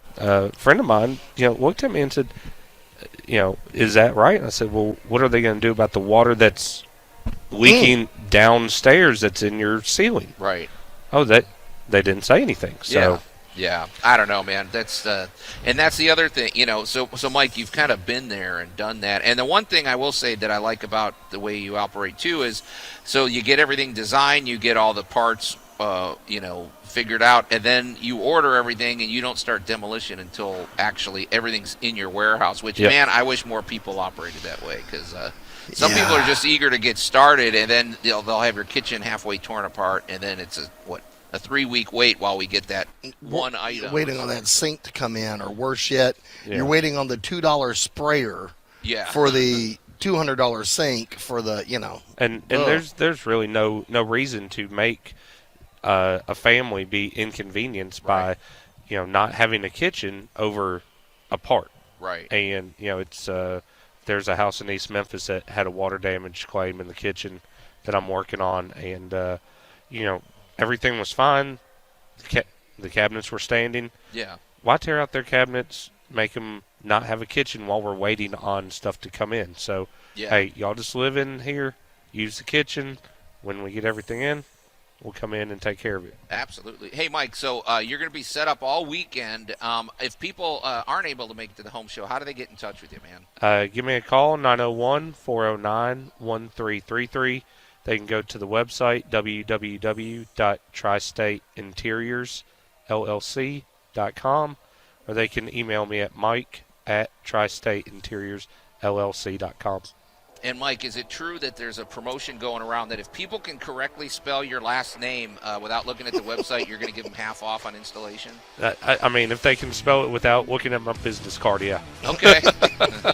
friend of mine, looked at me and said, is that right? And I said, well, what are they going to do about the water that's leaking downstairs that's in your ceiling? Right. Oh, they didn't say anything. So. Yeah, I don't know, man. That's and that's the other thing, So Mike, you've kind of been there and done that. And the one thing I will say that I like about the way you operate too is, so you get everything designed, you get all the parts, figured out, and then you order everything, and you don't start demolition until actually everything's in your warehouse. Which, man, I wish more people operated that way because. Some people are just eager to get started, and then they'll have your kitchen halfway torn apart, and then it's a 3-week wait while we get that one item. Waiting on that sink to come in, or worse yet, you're waiting on the $2 sprayer for the $200 sink for the, And there's really no reason to make a family be inconvenienced by, not having a kitchen over a part. Right. And, it's there's a house in East Memphis that had a water damage claim in the kitchen that I'm working on, and, everything was fine. The cabinets were standing. Yeah. Why tear out their cabinets, make them not have a kitchen while we're waiting on stuff to come in? So, hey, y'all just live in here, use the kitchen. When we get everything in, we'll come in and take care of it. Absolutely. Hey, Mike, so you're going to be set up all weekend. If people aren't able to make it to the home show, how do they get in touch with you, man? Give me a call, 901-409-1333. They can go to the website, www.tristateinteriorsllc.com, or they can email me at mike@tristateinteriorsllc.com. And, Mike, is it true that there's a promotion going around that if people can correctly spell your last name without looking at the website, you're going to give them half off on installation? I mean, if they can spell it without looking at my business card, yeah. Okay.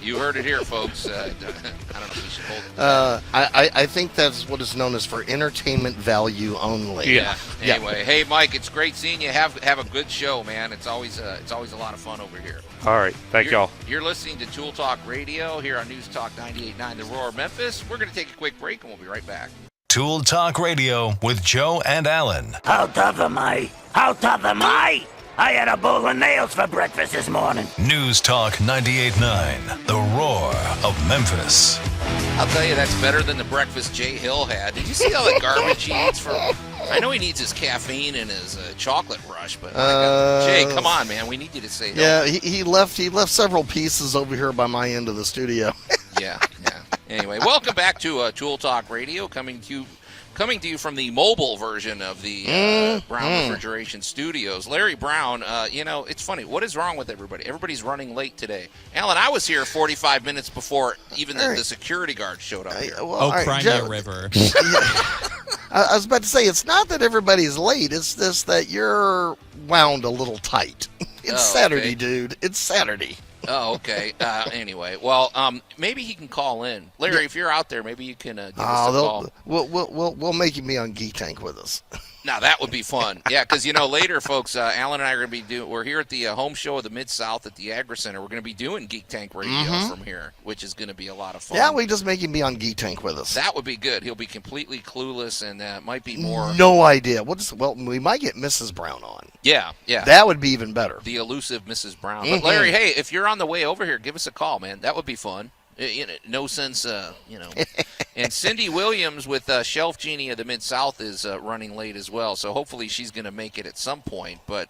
You heard it here, folks. I don't know if we should hold them. I think that's what is known as for entertainment value only. Yeah. Anyway, hey, Mike, it's great seeing you. Have a good show, man. It's always a lot of fun over here. All right. Thank y'all. You're listening to Tool Talk Radio here on News Talk 98.9 The Roar Memphis. We're going to take a quick break, and we'll be right back. Tool Talk Radio with Joe and Allan. How tough am I? How tough am I? I had a bowl of nails for breakfast this morning. News Talk 98.9 The Roar of Memphis. I'll tell you, that's better than the breakfast Jay Hill had. Did you see all the garbage he eats for... I know he needs his caffeine and his chocolate rush, but Jay, come on, man. We need you to say hello. Yeah, he left several pieces over here by my end of the studio. Yeah. Anyway, welcome back to Tool Talk Radio, coming to you from the mobile version of the Brown Refrigeration Studios. Larry Brown, it's funny. What is wrong with everybody? Everybody's running late today. Alan, I was here 45 minutes before even the security guard showed up here. Crimea River. I was about to say, it's not that everybody's late. It's just that you're wound a little tight. It's Saturday, dude. It's Saturday. Oh, okay. Anyway, well, maybe he can call in. Larry, if you're out there, maybe you can give us a call. We'll make him be on Geek Tank with us. Now, that would be fun. Yeah, because, later, folks, Alan and I are going to be we're here at the home show of the Mid-South at the Agri Center. We're going to be doing Geek Tank Radio from here, which is going to be a lot of fun. Yeah, we just make him be on Geek Tank with us. That would be good. He'll be completely clueless and might be more... No idea. We might get Mrs. Brown on. Yeah. That would be even better. The elusive Mrs. Brown. But, Larry, hey, if you're on the way over here, give us a call, man. That would be fun. No sense, And Cindy Williams with Shelf Genie of the Mid-South is running late as well, so hopefully she's going to make it at some point. But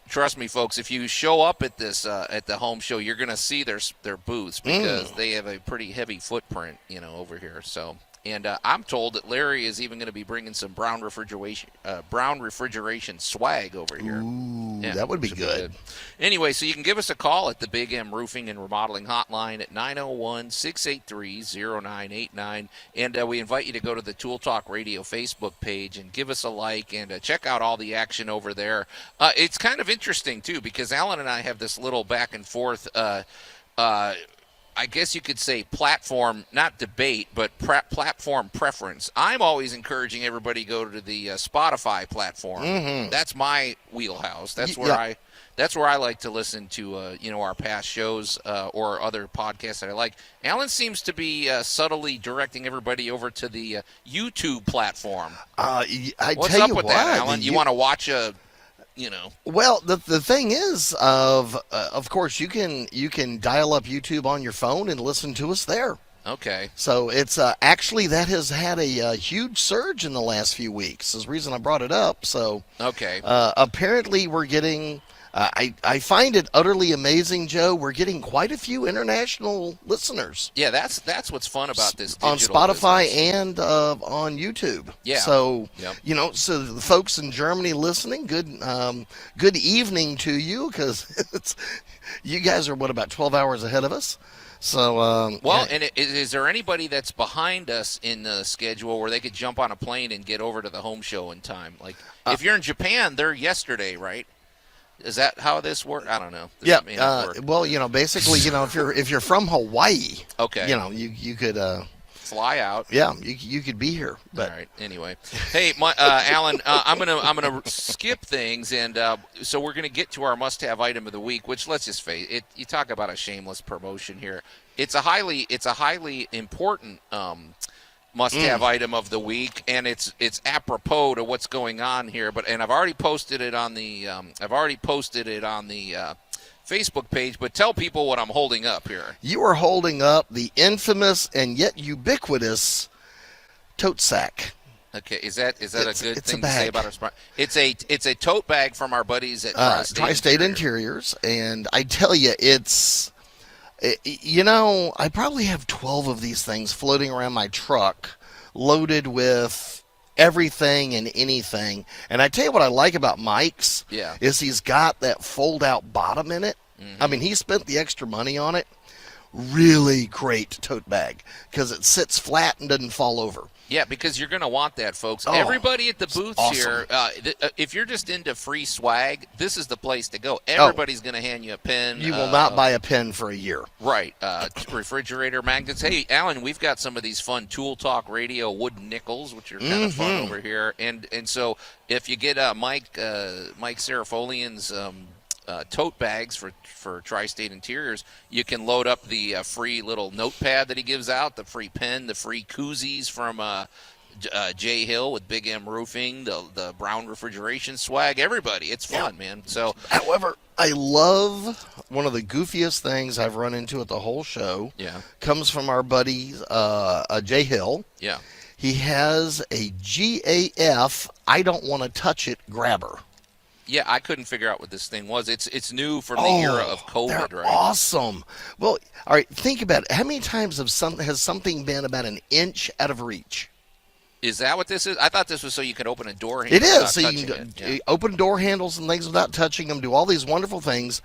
trust me, folks, if you show up at this at the home show, you're going to see their booths because they have a pretty heavy footprint, over here. So. And I'm told that Larry is even going to be bringing some brown refrigeration swag over here. Ooh, that would be good. Anyway, so you can give us a call at the Big M Roofing and Remodeling Hotline at 901-683-0989. And we invite you to go to the Tool Talk Radio Facebook page and give us a like and check out all the action over there. It's kind of interesting, too, because Alan and I have this little back and forth I guess you could say platform, not debate, but platform preference. I'm always encouraging everybody to go to the Spotify platform. Mm-hmm. That's my wheelhouse. That's where I like to listen to our past shows or other podcasts that I like. Alan seems to be subtly directing everybody over to the YouTube platform. What's up with that, Alan? You want to watch a... Well, the thing is, of course, you can dial up YouTube on your phone and listen to us there. Okay. So it's actually that has had a huge surge in the last few weeks. Is the reason I brought it up. So okay. Apparently, we're getting. I find it utterly amazing, Joe. We're getting quite a few international listeners. Yeah, that's what's fun about this on Spotify business. And on YouTube. Yeah. So so the folks in Germany listening, good evening to you, because you guys are about 12 hours ahead of us. So and is there anybody that's behind us in the schedule where they could jump on a plane and get over to the home show in time? Like if you're in Japan, they're yesterday, right? Is that how this works? I don't know. Basically, if you're from Hawaii, okay, you could fly out. Yeah, you could be here. But. All right. Anyway, hey, Alan, I'm gonna skip things, and so we're gonna get to our must-have item of the week. Which, let's just face it, you talk about a shameless promotion here. It's a highly important must-have item of the week, and it's apropos to what's going on here. And I've already posted it on the Facebook page. But tell people what I'm holding up here. You are holding up the infamous and yet ubiquitous tote sack. Okay, is that a good thing to say about our spot? It's a tote bag from our buddies at Tri-State Interiors, and I tell you, I probably have 12 of these things floating around my truck, loaded with everything and anything. And I tell you what I like about Mike's is he's got that fold-out bottom in it. Mm-hmm. I mean, he spent the extra money on it. Really great tote bag because it sits flat and doesn't fall over. Yeah, because you're going to want that, folks. Everybody at the booths here, if you're just into free swag, this is the place to go. Everybody's going to hand you a pen. You will not buy a pen for a year. Right. Refrigerator magnets. Hey, Alan, we've got some of these fun Tool Talk Radio wooden nickels, which are kind of fun over here. And so if you get Mike Serafolian's tote bags for Tri-State Interiors, you can load up the free little notepad that he gives out, the free pen, the free koozies from Jay Hill with Big M Roofing, the brown refrigeration swag. Everybody, it's fun, man. So, however, I love one of the goofiest things I've run into at the whole show. Yeah, comes from our buddy Jay Hill. Yeah, he has a GAF I don't want to touch it grabber. Yeah, I couldn't figure out what this thing was. It's new from the era of COVID, they're right? Awesome. Well, all right, think about it. How many times has something been about an inch out of reach? Is that what this is? I thought this was so you could open a door handle. It is. without So you touching can it. Yeah. open door handles and things without touching them, do all these wonderful things.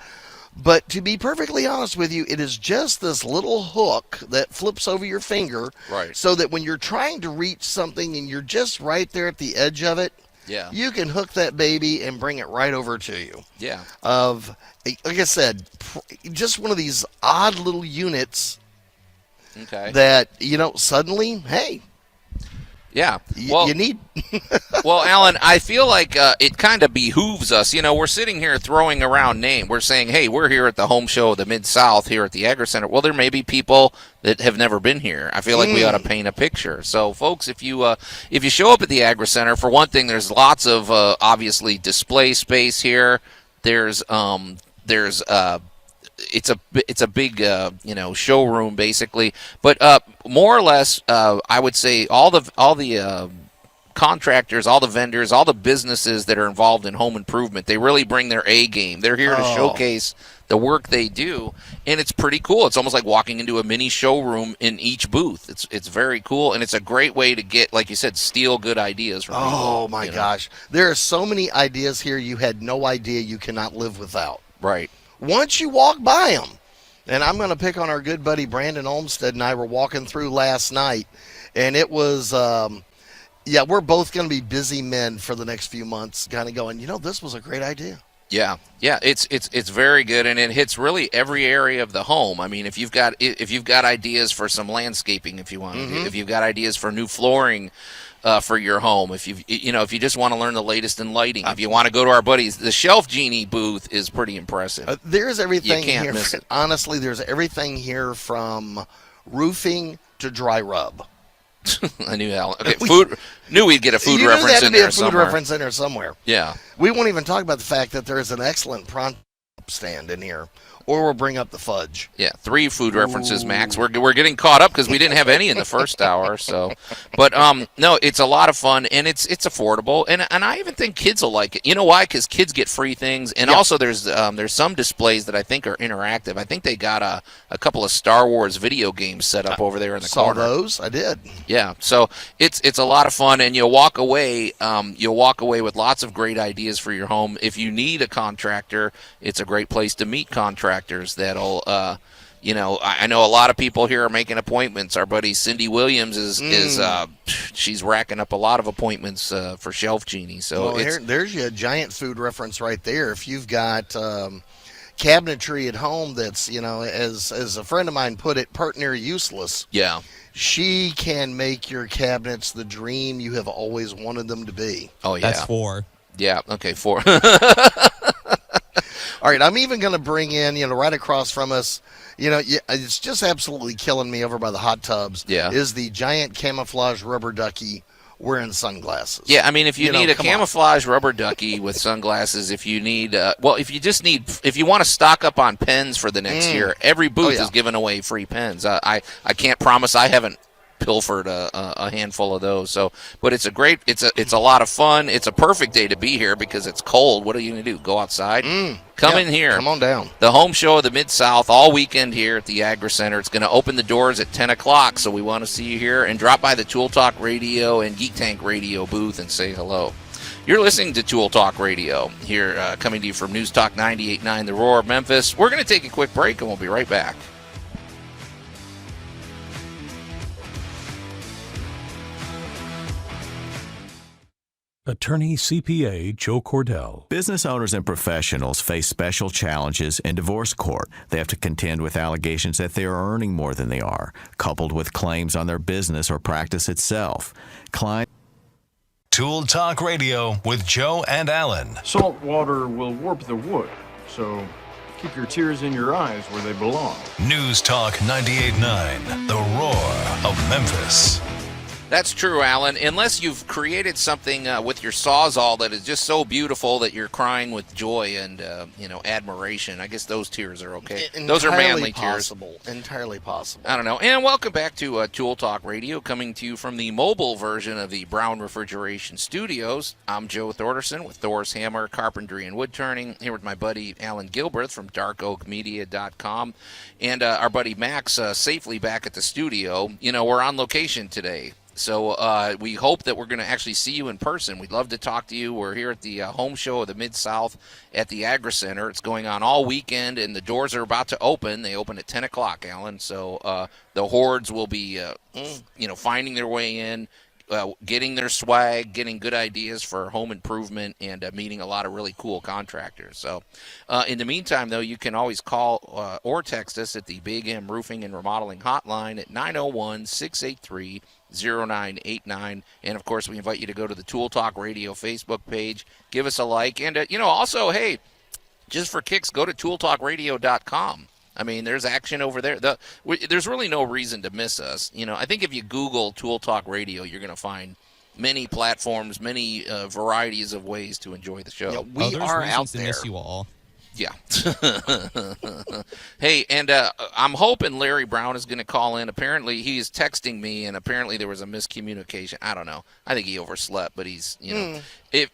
But to be perfectly honest with you, it is just this little hook that flips over your finger. Right. So that when you're trying to reach something and you're just right there at the edge of it, Yeah. you can hook that baby and bring it right over to you. Yeah. Like I said, just one of these odd little units Okay. that, suddenly, hey, Yeah. you need. Well, Allan, I feel like it kind of behooves us. We're sitting here throwing around names. We're saying, hey, we're here at the home show of the Mid-South here at the Agri Center. Well, there may be people that have never been here. I feel like we ought to paint a picture. So, folks, if you show up at the Agri Center, for one thing, there's lots of, obviously, display space here. It's a big showroom basically, but more or less I would say all the contractors, all the vendors, all the businesses that are involved in home improvement, they really bring their A game. They're here to showcase the work they do, and it's pretty cool. It's almost like walking into a mini showroom in each booth. It's very cool, and it's a great way to get, like you said, steal good ideas from people. Oh my gosh, there are so many ideas here you had no idea you cannot live without. Right. Once you walk by them, and I'm going to pick on our good buddy Brandon Olmsted and I were walking through last night, and it was, we're both going to be busy men for the next few months, kind of going, this was a great idea. Yeah, it's very good, and it hits really every area of the home. I mean, if you've got ideas for some landscaping, if you want, if you've got ideas for new flooring for your home, if you just want to learn the latest in lighting, if you want to go to our buddies, the Shelf Genie booth is pretty impressive. There's everything You can't here. miss it. Honestly, there's everything here from roofing to dry rub. I knew Allan. Okay, knew we'd get a food you reference knew in there there a food somewhere. reference in there somewhere. Yeah. We won't even talk about the fact that there is an excellent prawn stand in here, or we'll bring up the fudge. Yeah, 3 food references, Max. We're getting caught up because we didn't have any in the first hour. So, but no, it's a lot of fun, and it's affordable, and I even think kids will like it. You know why? Because kids get free things, and also there's some displays that I think are interactive. I think they got a couple of Star Wars video games set up over there in the corner. Saw those? I did. Yeah, so it's a lot of fun, and you'll walk away with lots of great ideas for your home. If you need a contractor, it's a great place to meet contractors that'll I know a lot of people here are making appointments. Our buddy Cindy Williams is she's racking up a lot of appointments for Shelf Genie. So there's your giant food reference right there. If you've got cabinetry at home that's, as a friend of mine put it, pert near useless. Yeah. She can make your cabinets the dream you have always wanted them to be. Oh, yeah. That's 4. Yeah, okay, 4. All right, I'm even going to bring in, right across from us, it's just absolutely killing me over by the hot tubs. Yeah. Is the giant camouflage rubber ducky wearing sunglasses. Yeah, I mean, if you need a camouflage rubber ducky with sunglasses, if you need, if you want to stock up on pens for the next year, every booth is giving away free pens. I can't promise I haven't pilfered a handful of those. So, but it's a lot of fun. It's a perfect day to be here because it's cold. What are you going to do? Go outside? Come in here. Come on down. The home show of the Mid-South all weekend here at the Agri Center. It's going to open the doors at 10 o'clock, so we want to see you here. And drop by the Tool Talk Radio and Geek Tank Radio booth and say hello. You're listening to Tool Talk Radio here, coming to you from News Talk 98.9, The Roar of Memphis. We're going to take a quick break, and we'll be right back. Attorney CPA Joe Cordell. Business owners and professionals face special challenges in divorce court. They have to contend with allegations that they are earning more than they are, coupled with claims on their business or practice itself. Tool Talk Radio with Joe and Allan. Salt water will warp the wood, so keep your tears in your eyes where they belong. News Talk 98.9, The Roar of Memphis. That's true, Allan. Unless you've created something with your Sawzall that is just so beautiful that you're crying with joy and admiration. I guess those tears are okay. Those are manly possible. tears. Entirely possible. I don't know. And welcome back to Tool Talk Radio, coming to you from the mobile version of the Brown Refrigeration Studios. I'm Joe Thorderson with Thor's Hammer, Carpentry, and Wood Turning, here with my buddy Allan Gilbreth from darkoakmedia.com, and our buddy Max safely back at the studio. We're on location today. So we hope that we're going to actually see you in person. We'd love to talk to you. We're here at the home show of the Mid-South at the Agri Center. It's going on all weekend, and the doors are about to open. They open at 10 o'clock, Allan. So the hordes will be, finding their way in, getting their swag, getting good ideas for home improvement, and meeting a lot of really cool contractors. So in the meantime, though, you can always call or text us at the Big M Roofing and Remodeling Hotline at 901-683-0989. And, of course, we invite you to go to the Tool Talk Radio Facebook page, give us a like, and, also, hey, just for kicks, go to tooltalkradio.com. I mean, there's action over there. There's really no reason to miss us. I think if you Google Tool Talk Radio, you're going to find many platforms, many varieties of ways to enjoy the show. Yeah, we are out there. To miss you all. Yeah. Hey, and I'm hoping Larry Brown is going to call in. Apparently, he's texting me, and apparently there was a miscommunication. I don't know. I think he overslept, but he's,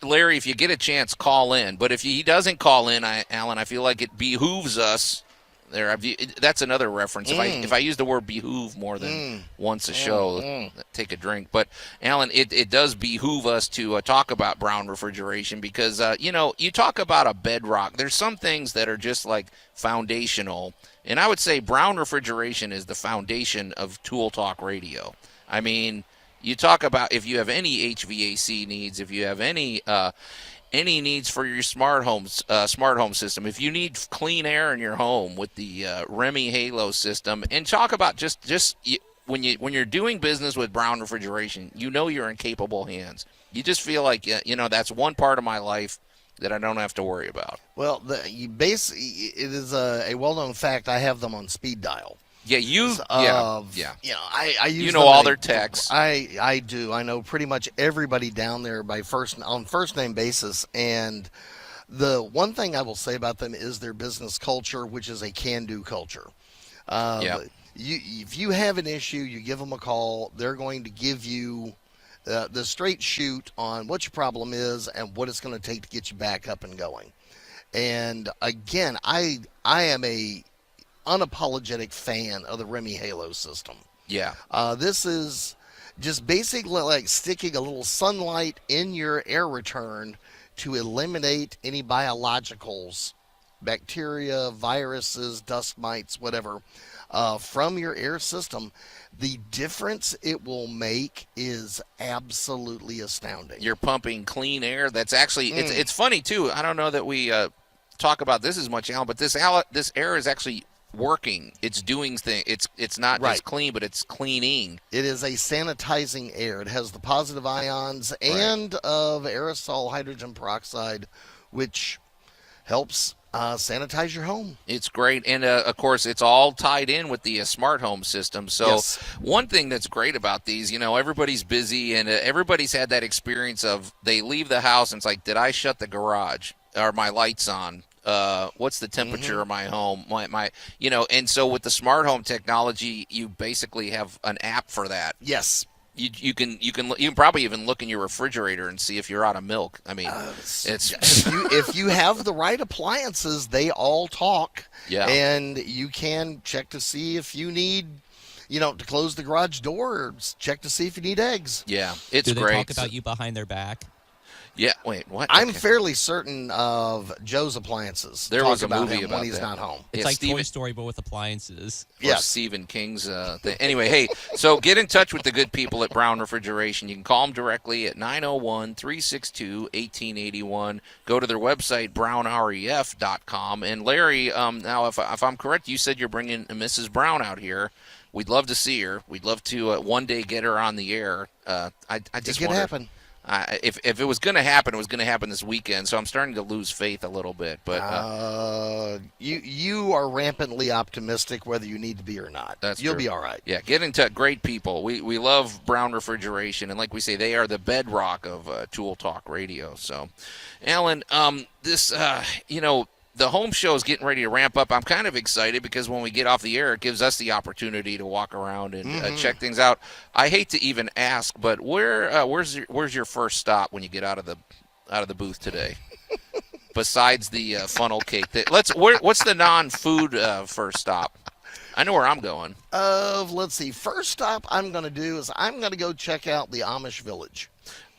Larry, if you get a chance, call in. But if he doesn't call in, Allan, I feel like it behooves us. That's another reference. If I use the word behoove more than once a show, take a drink. But, Allan, it does behoove us to talk about brown refrigeration because, you talk about a bedrock. There's some things that are just like foundational. And I would say brown refrigeration is the foundation of Tool Talk Radio. I mean, you talk about if you have any HVAC needs, if you have any needs for your smart home system. If you need clean air in your home with the Remy Halo system, and talk about just when you're doing business with brown refrigeration, you're in capable hands. You just feel like that's one part of my life that I don't have to worry about. Well, it is a well-known fact. I have them on speed dial. Yeah, I use all their texts. I do. I know pretty much everybody down there on first name basis. And the one thing I will say about them is their business culture, which is a can-do culture. If you have an issue, you give them a call. They're going to give you the straight shoot on what your problem is and what it's going to take to get you back up and going. And again, I am a unapologetic fan of the Remy Halo system. Yeah. This is just basically like sticking a little sunlight in your air return to eliminate any biologicals, bacteria, viruses, dust mites, whatever, from your air system. The difference it will make is absolutely astounding. You're pumping clean air. That's actually, it's funny too. I don't know that we talk about this as much, Allan, but this air is actually working. It's doing things. It's not just clean, but it's cleaning. It is a sanitizing air. It has the positive ions and of aerosol hydrogen peroxide, which helps sanitize your home. It's great. And, of course, it's all tied in with the smart home system. So one thing that's great about these, everybody's busy and everybody's had that experience of they leave the house and it's like, did I shut the garage? Are my lights on? What's the temperature of my home? And so with the smart home technology, you basically have an app for that. Yes. You can probably even look in your refrigerator and see if you're out of milk. I mean, if you have the right appliances, they all talk. Yeah. And you can check to see if you need, to close the garage door, or check to see if you need eggs. Yeah, it's great. great. Do they talk about you behind their back? Yeah, wait, what? I'm fairly certain of Joe's appliances. There was a movie about when he's that. not home. It's like Toy Story, but with appliances. Yes. Stephen King's thing. Anyway, hey, so get in touch with the good people at Brown Refrigeration. You can call them directly at 901-362-1881. Go to their website, brownref.com. And Larry, now if I'm correct, you said you're bringing Mrs. Brown out here. We'd love to see her. We'd love to one day get her on the air. I just it could happen. if it was going to happen, it was going to happen this weekend. So I'm starting to lose faith a little bit. But you are rampantly optimistic, whether you need to be or not. You'll be all right. Yeah, get into great people. We love Brown Refrigeration, and like we say, they are the bedrock of Tool Talk Radio. So, Allan, this the home show is getting ready to ramp up. I'm kind of excited because when we get off the air, it gives us the opportunity to walk around and check things out. I hate to even ask, but where's your first stop when you get out of the booth today? Besides the funnel cake, what's the non-food first stop? I know where I'm going. Let's see. First stop I'm going to do is I'm going to go check out the Amish village.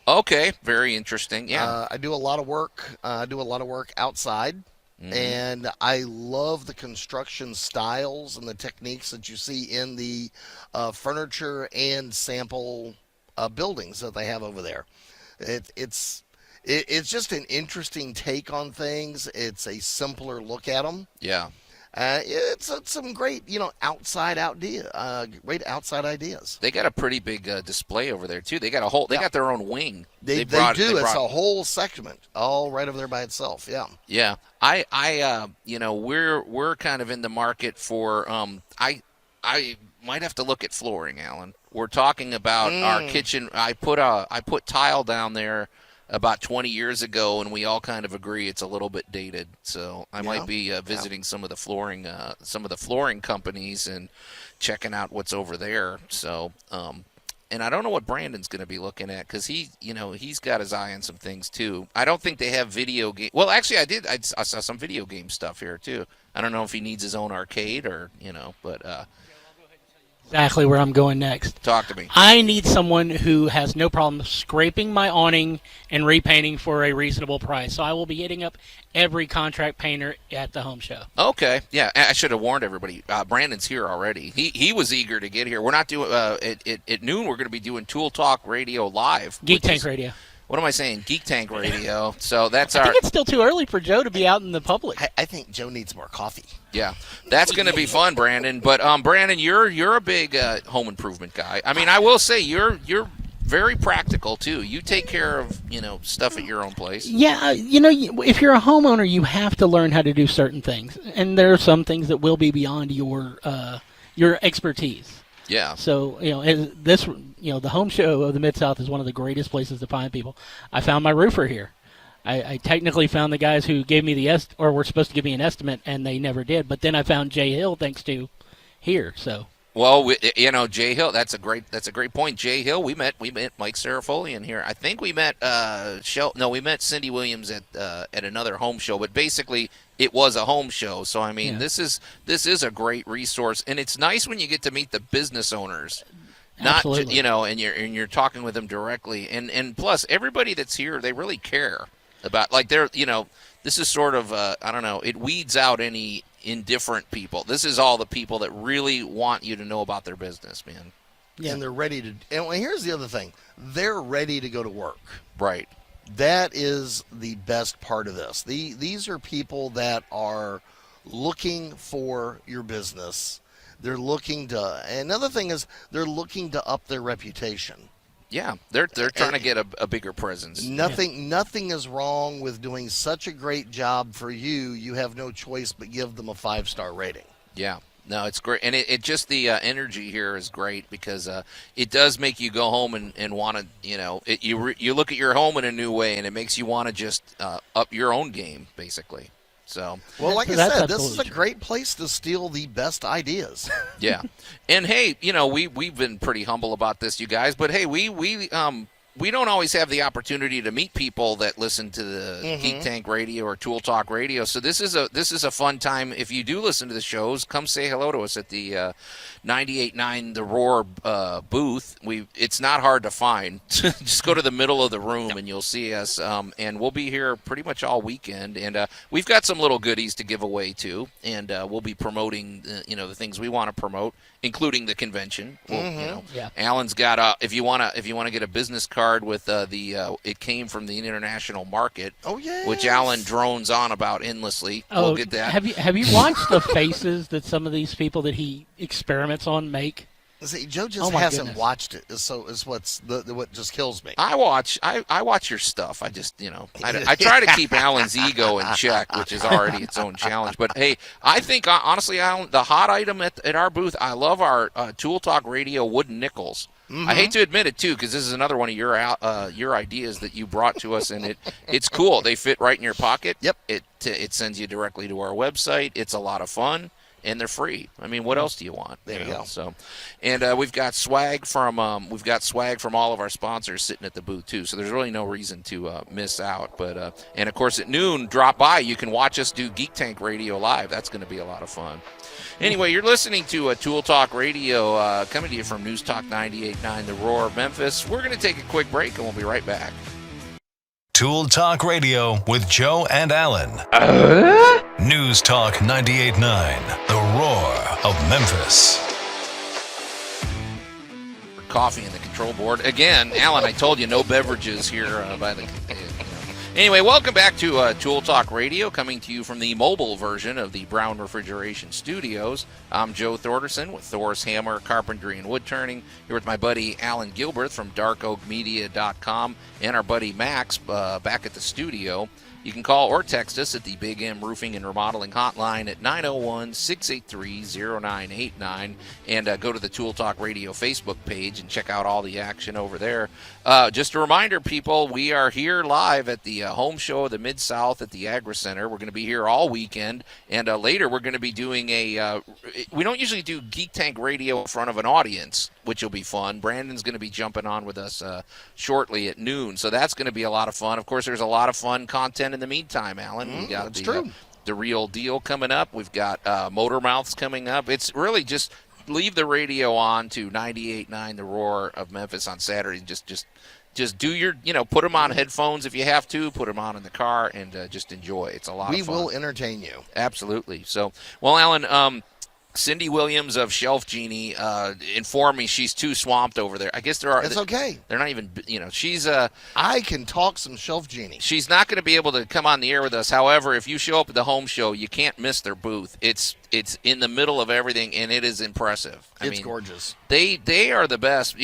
Okay, very interesting. Yeah, I do a lot of work. Outside. And I love the construction styles and the techniques that you see in the furniture and sample buildings that they have over there. It's just an interesting take on things. It's a simpler look at them. Yeah. It's some great, great outside ideas. They got a pretty big display over there too. They got they got their own wing. They do. It's a whole segment, all right over there by itself. Yeah. Yeah. We're kind of in the market for. I might have to look at flooring, Allan. We're talking about our kitchen. I put tile down there about 20 years ago, and we all kind of agree it's a little bit dated. So I might be visiting some of the flooring companies and checking out what's over there. So, and I don't know what Brandon's going to be looking at because he's got his eye on some things too. I don't think they have video game. Well, actually, I did. I saw some video game stuff here too. I don't know if he needs his own arcade or but. Exactly where I'm going next. Talk to me. I need someone who has no problem scraping my awning and repainting for a reasonable price. So I will be hitting up every contract painter at the home show. Okay. Yeah, I should have warned everybody. Brandon's here already. He was eager to get here. We're not doing at noon. We're going to be doing Tool Talk Radio live. Geek Tank Radio. What am I saying? Geek Tank Radio. So that's I think it's still too early for Joe to be out in the public. I think Joe needs more coffee. Yeah, that's going to be fun, Brandon. But Brandon, you're a big home improvement guy. I mean, I will say you're very practical too. You take care of stuff at your own place. Yeah, if you're a homeowner, you have to learn how to do certain things, and there are some things that will be beyond your expertise. Yeah. So, the home show of the Mid-South is one of the greatest places to find people. I found my roofer here. I technically found the guys who gave me were supposed to give me an estimate, and they never did. But then I found Jay Hill thanks to here. So. Well, Jay Hill. That's a great point. Jay Hill. We met Mike Serafolian here. I think we met we met Cindy Williams at another home show. But basically, it was a home show. So I mean, this is a great resource, and it's nice when you get to meet the business owners. Absolutely. And you're talking with them directly, and plus everybody that's here, they really care about this is sort of I don't know, it weeds out any indifferent people. This is all the people that really want you to know about their business, man. Yeah. And they're ready to. And here's the other thing: they're ready to go to work. Right. That is the best part of this. These are people that are looking for your business. They're looking to. Another thing is they're looking to up their reputation. Yeah, they're trying to get a bigger presence. Nothing is wrong with doing such a great job for you. You have no choice but give them a 5-star rating. Yeah, no, it's great, and it just the energy here is great because it does make you go home and want to you look at your home in a new way, and it makes you want to just up your own game basically. So, well, like I said, this is a great place to steal the best ideas. Yeah. And hey, we've been pretty humble about this, you guys, but hey, we don't always have the opportunity to meet people that listen to the Geek Tank Radio or Tool Talk Radio. So this is a fun time. If you do listen to the shows, come say hello to us at the 98.9 The Roar booth. It's not hard to find. Just go to the middle of the room and you'll see us. And we'll be here pretty much all weekend. And we've got some little goodies to give away too. And we'll be promoting the things we want to promote, including the convention. Allan's got if you want to get a business card with it came from the international market. Oh yeah. Which Allan drones on about endlessly. Oh, we'll get that. Have you watched the faces that some of these people that he experiments on make? See, Joe just hasn't watched it, so is what just kills me. I watch your stuff. I just, I try to keep Allan's ego in check, which is already its own challenge. But hey, I think honestly, Allan, the hot item at our booth, I love our Tool Talk Radio wooden nickels. I hate to admit it too, because this is another one of your ideas that you brought to us, and it's cool. They fit right in your pocket. Yep. It sends you directly to our website. It's a lot of fun. And they're free. I mean, what else do you want? There you go. So, and we've got swag from all of our sponsors sitting at the booth too. So there's really no reason to miss out. But and of course at noon, drop by. You can watch us do Geek Tank Radio live. That's going to be a lot of fun. Anyway, you're listening to Tool Talk Radio coming to you from News Talk 98.9, The Roar of Memphis. We're going to take a quick break and we'll be right back. Tool Talk Radio with Joe and Allan. News Talk 98.9, The Roar of Memphis. Coffee in the control board. Again, Allan, I told you no beverages here by the... Anyway, welcome back to Tool Talk Radio, coming to you from the mobile version of the Brown Refrigeration Studios. I'm Joe Thorderson with Thor's Hammer, Carpentry, and Wood Turning, here with my buddy Allan Gilbert from darkoakmedia.com and our buddy Max back at the studio. You can call or text us at the Big M Roofing and Remodeling Hotline at 901-683-0989 and go to the Tool Talk Radio Facebook page and check out all the action over there. Just a reminder, people, we are here live at the home show of the Mid-South at the Agri Center. We're going to be here all weekend, and later we're going to be doing we don't usually do Geek Tank Radio in front of an audience, which will be fun. Brandon's going to be jumping on with us shortly at noon, so that's going to be a lot of fun. Of course, there's a lot of fun content in the meantime, Allan. We got the Real Deal coming up. We've got Motor Mouths coming up. It's really just leave the radio on to 98.9 The Roar of Memphis on Saturday. Just do your, put them on headphones if you have to, put them on in the car, and just enjoy. It's a lot of fun. We will entertain you. Absolutely. So, well, Allan, Cindy Williams of Shelf Genie informed me she's too swamped over there. I guess It's okay. They're not even, she's I can talk some Shelf Genie. She's not going to be able to come on the air with us. However, if you show up at the home show, you can't miss their booth. It's in the middle of everything, and it is impressive. It's gorgeous. They are the best.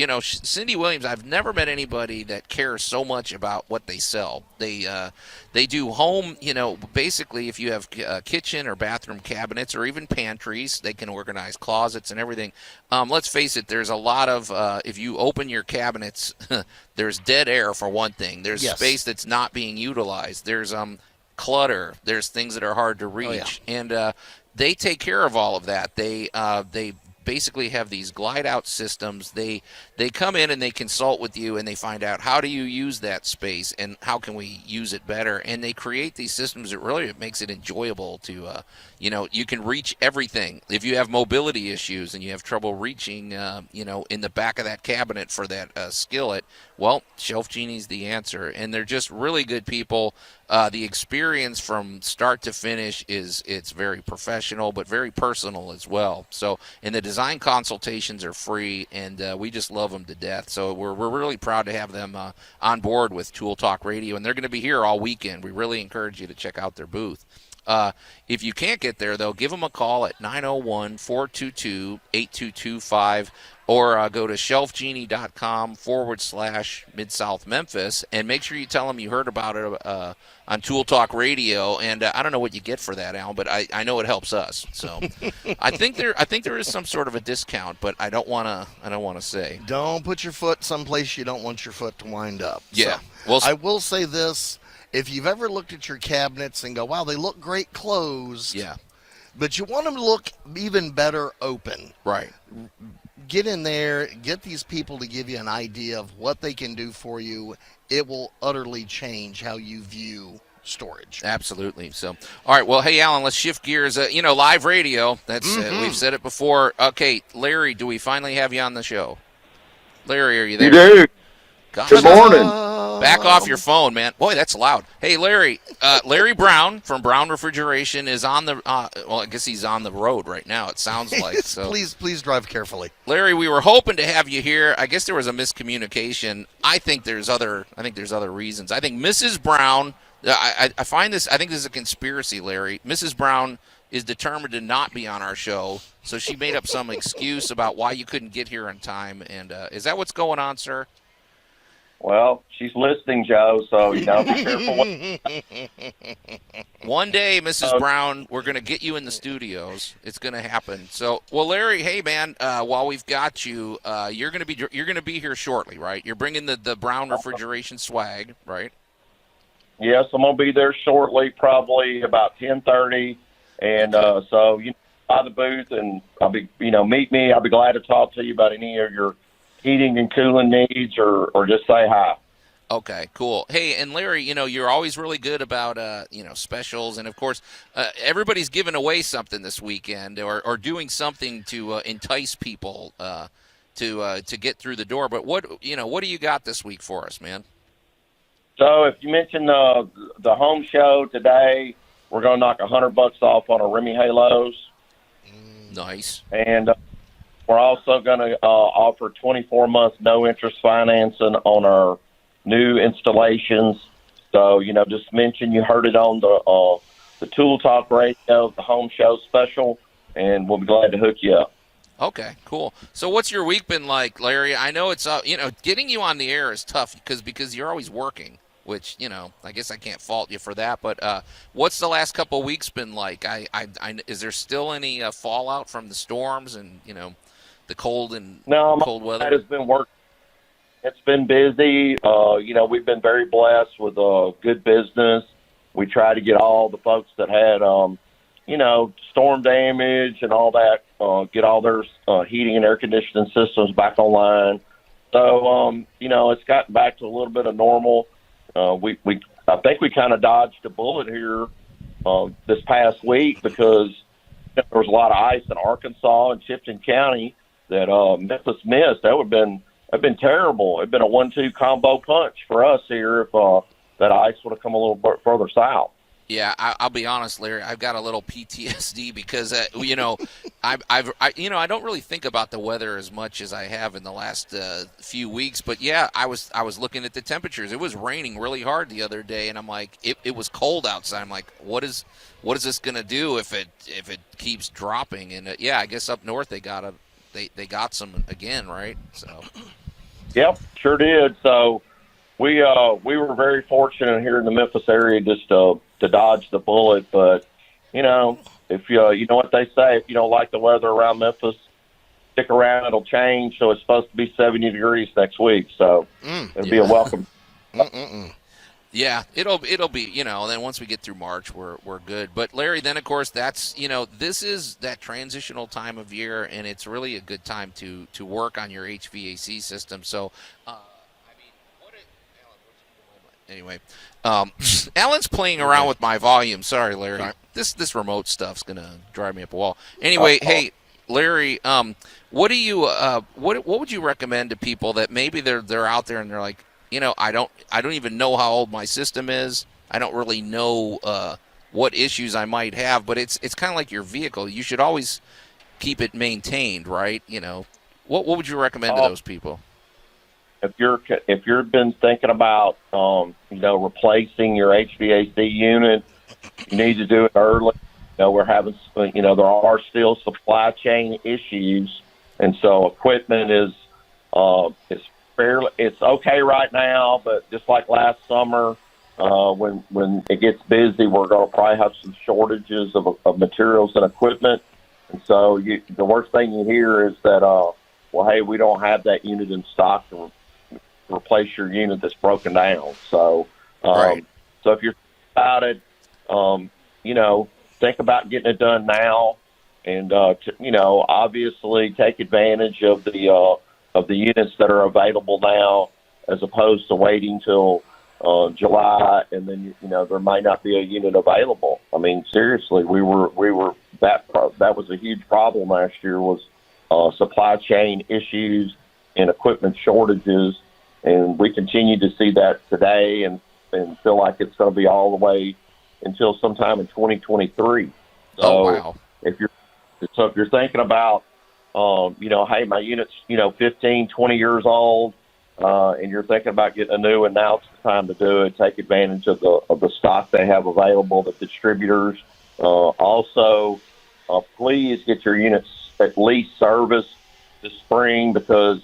Cindy Williams, I've never met anybody that cares so much about what they sell. They do home, basically if you have kitchen or bathroom cabinets or even pantries, they can organize closets and everything. Let's face it, there's a lot of, if you open your cabinets, there's dead air for one thing. There's space that's not being utilized. There's clutter. There's things that are hard to reach. Oh, yeah. And they take care of all of that. They basically have these glide out systems. They come in and they consult with you and they find out how do you use that space and how can we use it better. And they create these systems that really makes it enjoyable to, you can reach everything. If you have mobility issues and you have trouble reaching, in the back of that cabinet for that skillet, well, Shelf Genie's the answer. And they're just really good people. The experience from start to finish it's very professional, but very personal as well. So, and the design consultations are free, and we just love them to death. So we're really proud to have them on board with Tool Talk Radio, and they're going to be here all weekend. We really encourage you to check out their booth. If you can't get there, though, give them a call at 901-422-8225 or go to shelfgenie.com/Mid-South Memphis and make sure you tell them you heard about it on Tool Talk Radio. And I don't know what you get for that, Al, but I know it helps us. So I think there is some sort of a discount, but I don't want to say. Don't put your foot someplace you don't want your foot to wind up. Yeah. So, well, I will say this. If you've ever looked at your cabinets and go, wow, they look great closed. Yeah. But you want them to look even better open. Right. Get in there, get these people to give you an idea of what they can do for you. It will utterly change how you view storage. Absolutely. So, all right. Well, hey, Allan, let's shift gears. Live radio. That's we've said it before. Okay, Larry, do we finally have you on the show? Larry, are you there? You do. Gosh, good morning. Back off your phone, man. Boy, that's loud. Hey, Larry. Larry Brown from Brown Refrigeration is on the. Well, I guess he's on the road right now. It sounds like. So please drive carefully, Larry. We were hoping to have you here. I guess there was a miscommunication. I think there's other reasons. I think Mrs. Brown. I find this. I think this is a conspiracy, Larry. Mrs. Brown is determined to not be on our show. So she made up some excuse about why you couldn't get here in time. And is that what's going on, sir? Well, she's listening, Joe, so, be careful. One day, Mrs. Brown, we're going to get you in the studios. It's going to happen. So, well, Larry, hey, man, while we've got you, you're going to be here shortly, right? You're bringing the Brown refrigeration swag, right? Yes, I'm going to be there shortly, probably about 10:30. And so, by the booth, and I'll be, meet me. I'll be glad to talk to you about any of your heating and cooling needs, or just say hi. Okay, cool. Hey, and Larry, you're always really good about, specials. And, of course, everybody's giving away something this weekend or doing something to entice people to get through the door. But what do you got this week for us, man? So if you mention the home show today, we're going to knock $100 off on our Remy Halos. Nice. And we're also going to offer 24-month no-interest financing on our new installations. So, just mention you heard it on the Tool Talk Radio, the home show special, and we'll be glad to hook you up. Okay, cool. So what's your week been like, Larry? I know it's getting you on the air is tough because you're always working, which, I guess I can't fault you for that. But what's the last couple of weeks been like? Is there still any fallout from the storms and, the cold cold weather? It has been working. It's been busy. We've been very blessed with good business. We try to get all the folks that had, storm damage and all that, get all their heating and air conditioning systems back online. So, it's gotten back to a little bit of normal. I think we kind of dodged a bullet here this past week because there was a lot of ice in Arkansas and Tipton County that Memphis missed. That would have been terrible. It'd been a 1-2 combo punch for us here if that ice would have come a little bit further south. Yeah, I'll be honest, Larry. I've got a little PTSD because I don't really think about the weather as much as I have in the last few weeks. But yeah, I was looking at the temperatures. It was raining really hard the other day, and I'm like, it was cold outside. I'm like, what is this gonna do if it keeps dropping? And yeah, I guess up north they got some again, right? So. Yep, sure did. So we were very fortunate here in the Memphis area just to dodge the bullet. But, if you know what they say, if you don't like the weather around Memphis, stick around, it'll change. So it's supposed to be 70 degrees next week. So it'll be a welcome. Yeah, it'll be, then once we get through March, we're good. But Larry, then of course that's, this is that transitional time of year, and it's really a good time to work on your HVAC system. So, anyway, Allan's playing around with my volume. Sorry, Larry. Right. This remote stuff's gonna drive me up a wall. Anyway, hey, Larry, what do you what would you recommend to people that maybe they're out there and they're like, I don't even know how old my system is. I don't really know what issues I might have, but it's kind of like your vehicle. You should always keep it maintained, right? What would you recommend to those people? If you've been thinking about replacing your HVAC unit, you need to do it early. We're having there are still supply chain issues, and so equipment is it's okay right now, but just like last summer, when it gets busy, we're going to probably have some shortages of materials and equipment. And so the worst thing you hear is that, hey, we don't have that unit in stock to replace your unit that's broken down. So, right. So if you're about it, think about getting it done now, and obviously take advantage of the units that are available now, as opposed to waiting till July, and then there might not be a unit available. I mean, seriously, we were that was a huge problem last year, was supply chain issues and equipment shortages, and we continue to see that today, and feel like it's going to be all the way until sometime in 2023. So oh, wow. If you're thinking about hey, my unit's 15, 20 years old, and you're thinking about getting a new one, now it's the time to do it. Take advantage of the stock they have available, the distributors, Also, please get your units at least serviced this spring because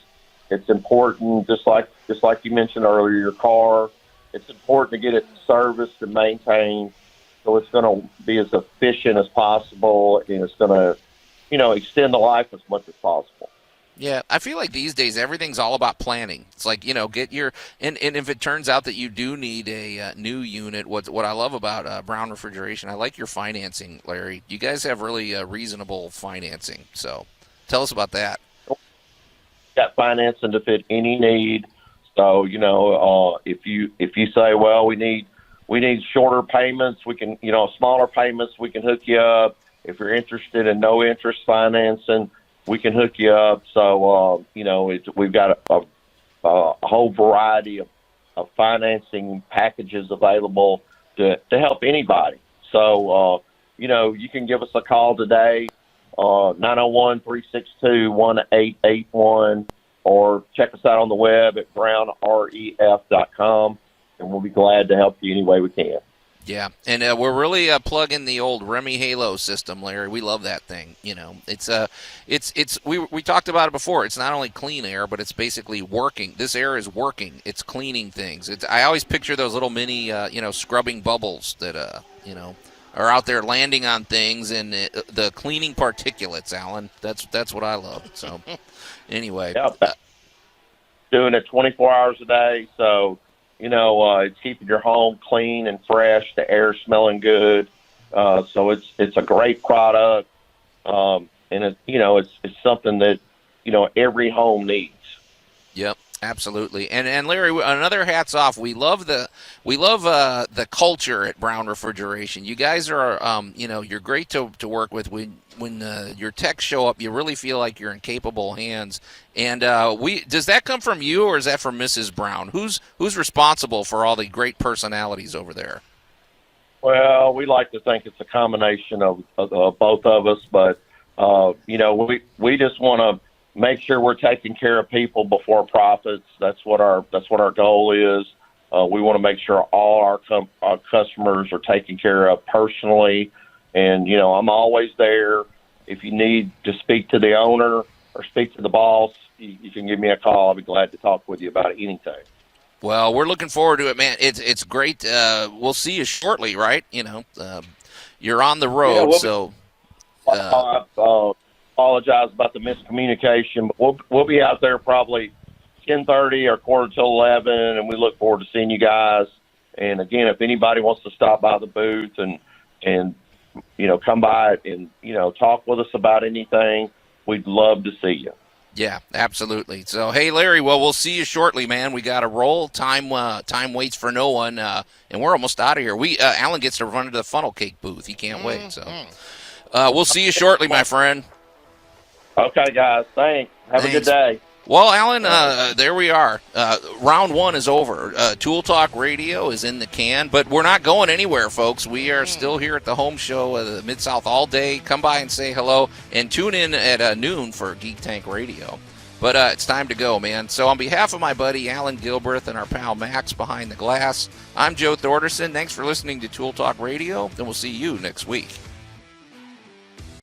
it's important. Just like you mentioned earlier, your car. It's important to get it serviced and maintained, so it's going to be as efficient as possible, and it's going to, extend the life as much as possible. Yeah, I feel like these days everything's all about planning. It's like, get your and if it turns out that you do need a new unit, what I love about Brown Refrigeration, I like your financing, Larry. You guys have really reasonable financing. So tell us about that. Got financing to fit any need. So if you say, well, we need shorter payments, we can smaller payments, we can hook you up. If you're interested in no interest financing, we can hook you up. So, we've got a whole variety of financing packages available to help anybody. So, you can give us a call today, 901-362-1881, or check us out on the web at brownref.com, and we'll be glad to help you any way we can. Yeah, and we're really plugging the old Remy Halo system, Larry. We love that thing. It's we talked about it before. It's not only clean air, but it's basically working. This air is working. It's cleaning things. I always picture those little mini, scrubbing bubbles that are out there landing on things, and the cleaning particulates. Allan, that's what I love. So, anyway, doing it 24 hours a day. So. It's keeping your home clean and fresh, the air smelling good. So it's a great product. And it's something that, every home needs. Yep, absolutely. And Larry, another hats off. We love the culture at Brown Refrigeration. You guys are, you're great to work with. When your techs show up, you really feel like you're in capable hands. And does that come from you, or is that from Mrs. Brown? Who's responsible for all the great personalities over there? Well, we like to think it's a combination of both of us, but we just want to make sure we're taking care of people before profits. That's what our goal is. We want to make sure all our customers are taken care of personally. And, I'm always there. If you need to speak to the owner or speak to the boss, you can give me a call. I'll be glad to talk with you about anything. Well, we're looking forward to it, man. It's great. We'll see you shortly, right? You're on the road, so. I apologize about the miscommunication, but we'll be out there probably 10:30 or quarter till 11, and we look forward to seeing you guys. And again, if anybody wants to stop by the booth and come by and talk with us about anything, we'd love to see you. Yeah, absolutely. So, hey, Larry, well, we'll see you shortly, man. We got to roll. Time waits for no one, and we're almost out of here. Allan gets to run to the funnel cake booth. He can't wait. So, we'll see you shortly, my friend. Okay, guys. Thanks. Have a good day. Well, Allan, there we are. Round one is over. Tool Talk Radio is in the can, but we're not going anywhere, folks. We are still here at the home show of the Mid-South all day. Come by and say hello, and tune in at noon for Geek Tank Radio. But it's time to go, man. So on behalf of my buddy Allan Gilbreth and our pal Max behind the glass, I'm Joe Thorderson. Thanks for listening to Tool Talk Radio, and we'll see you next week.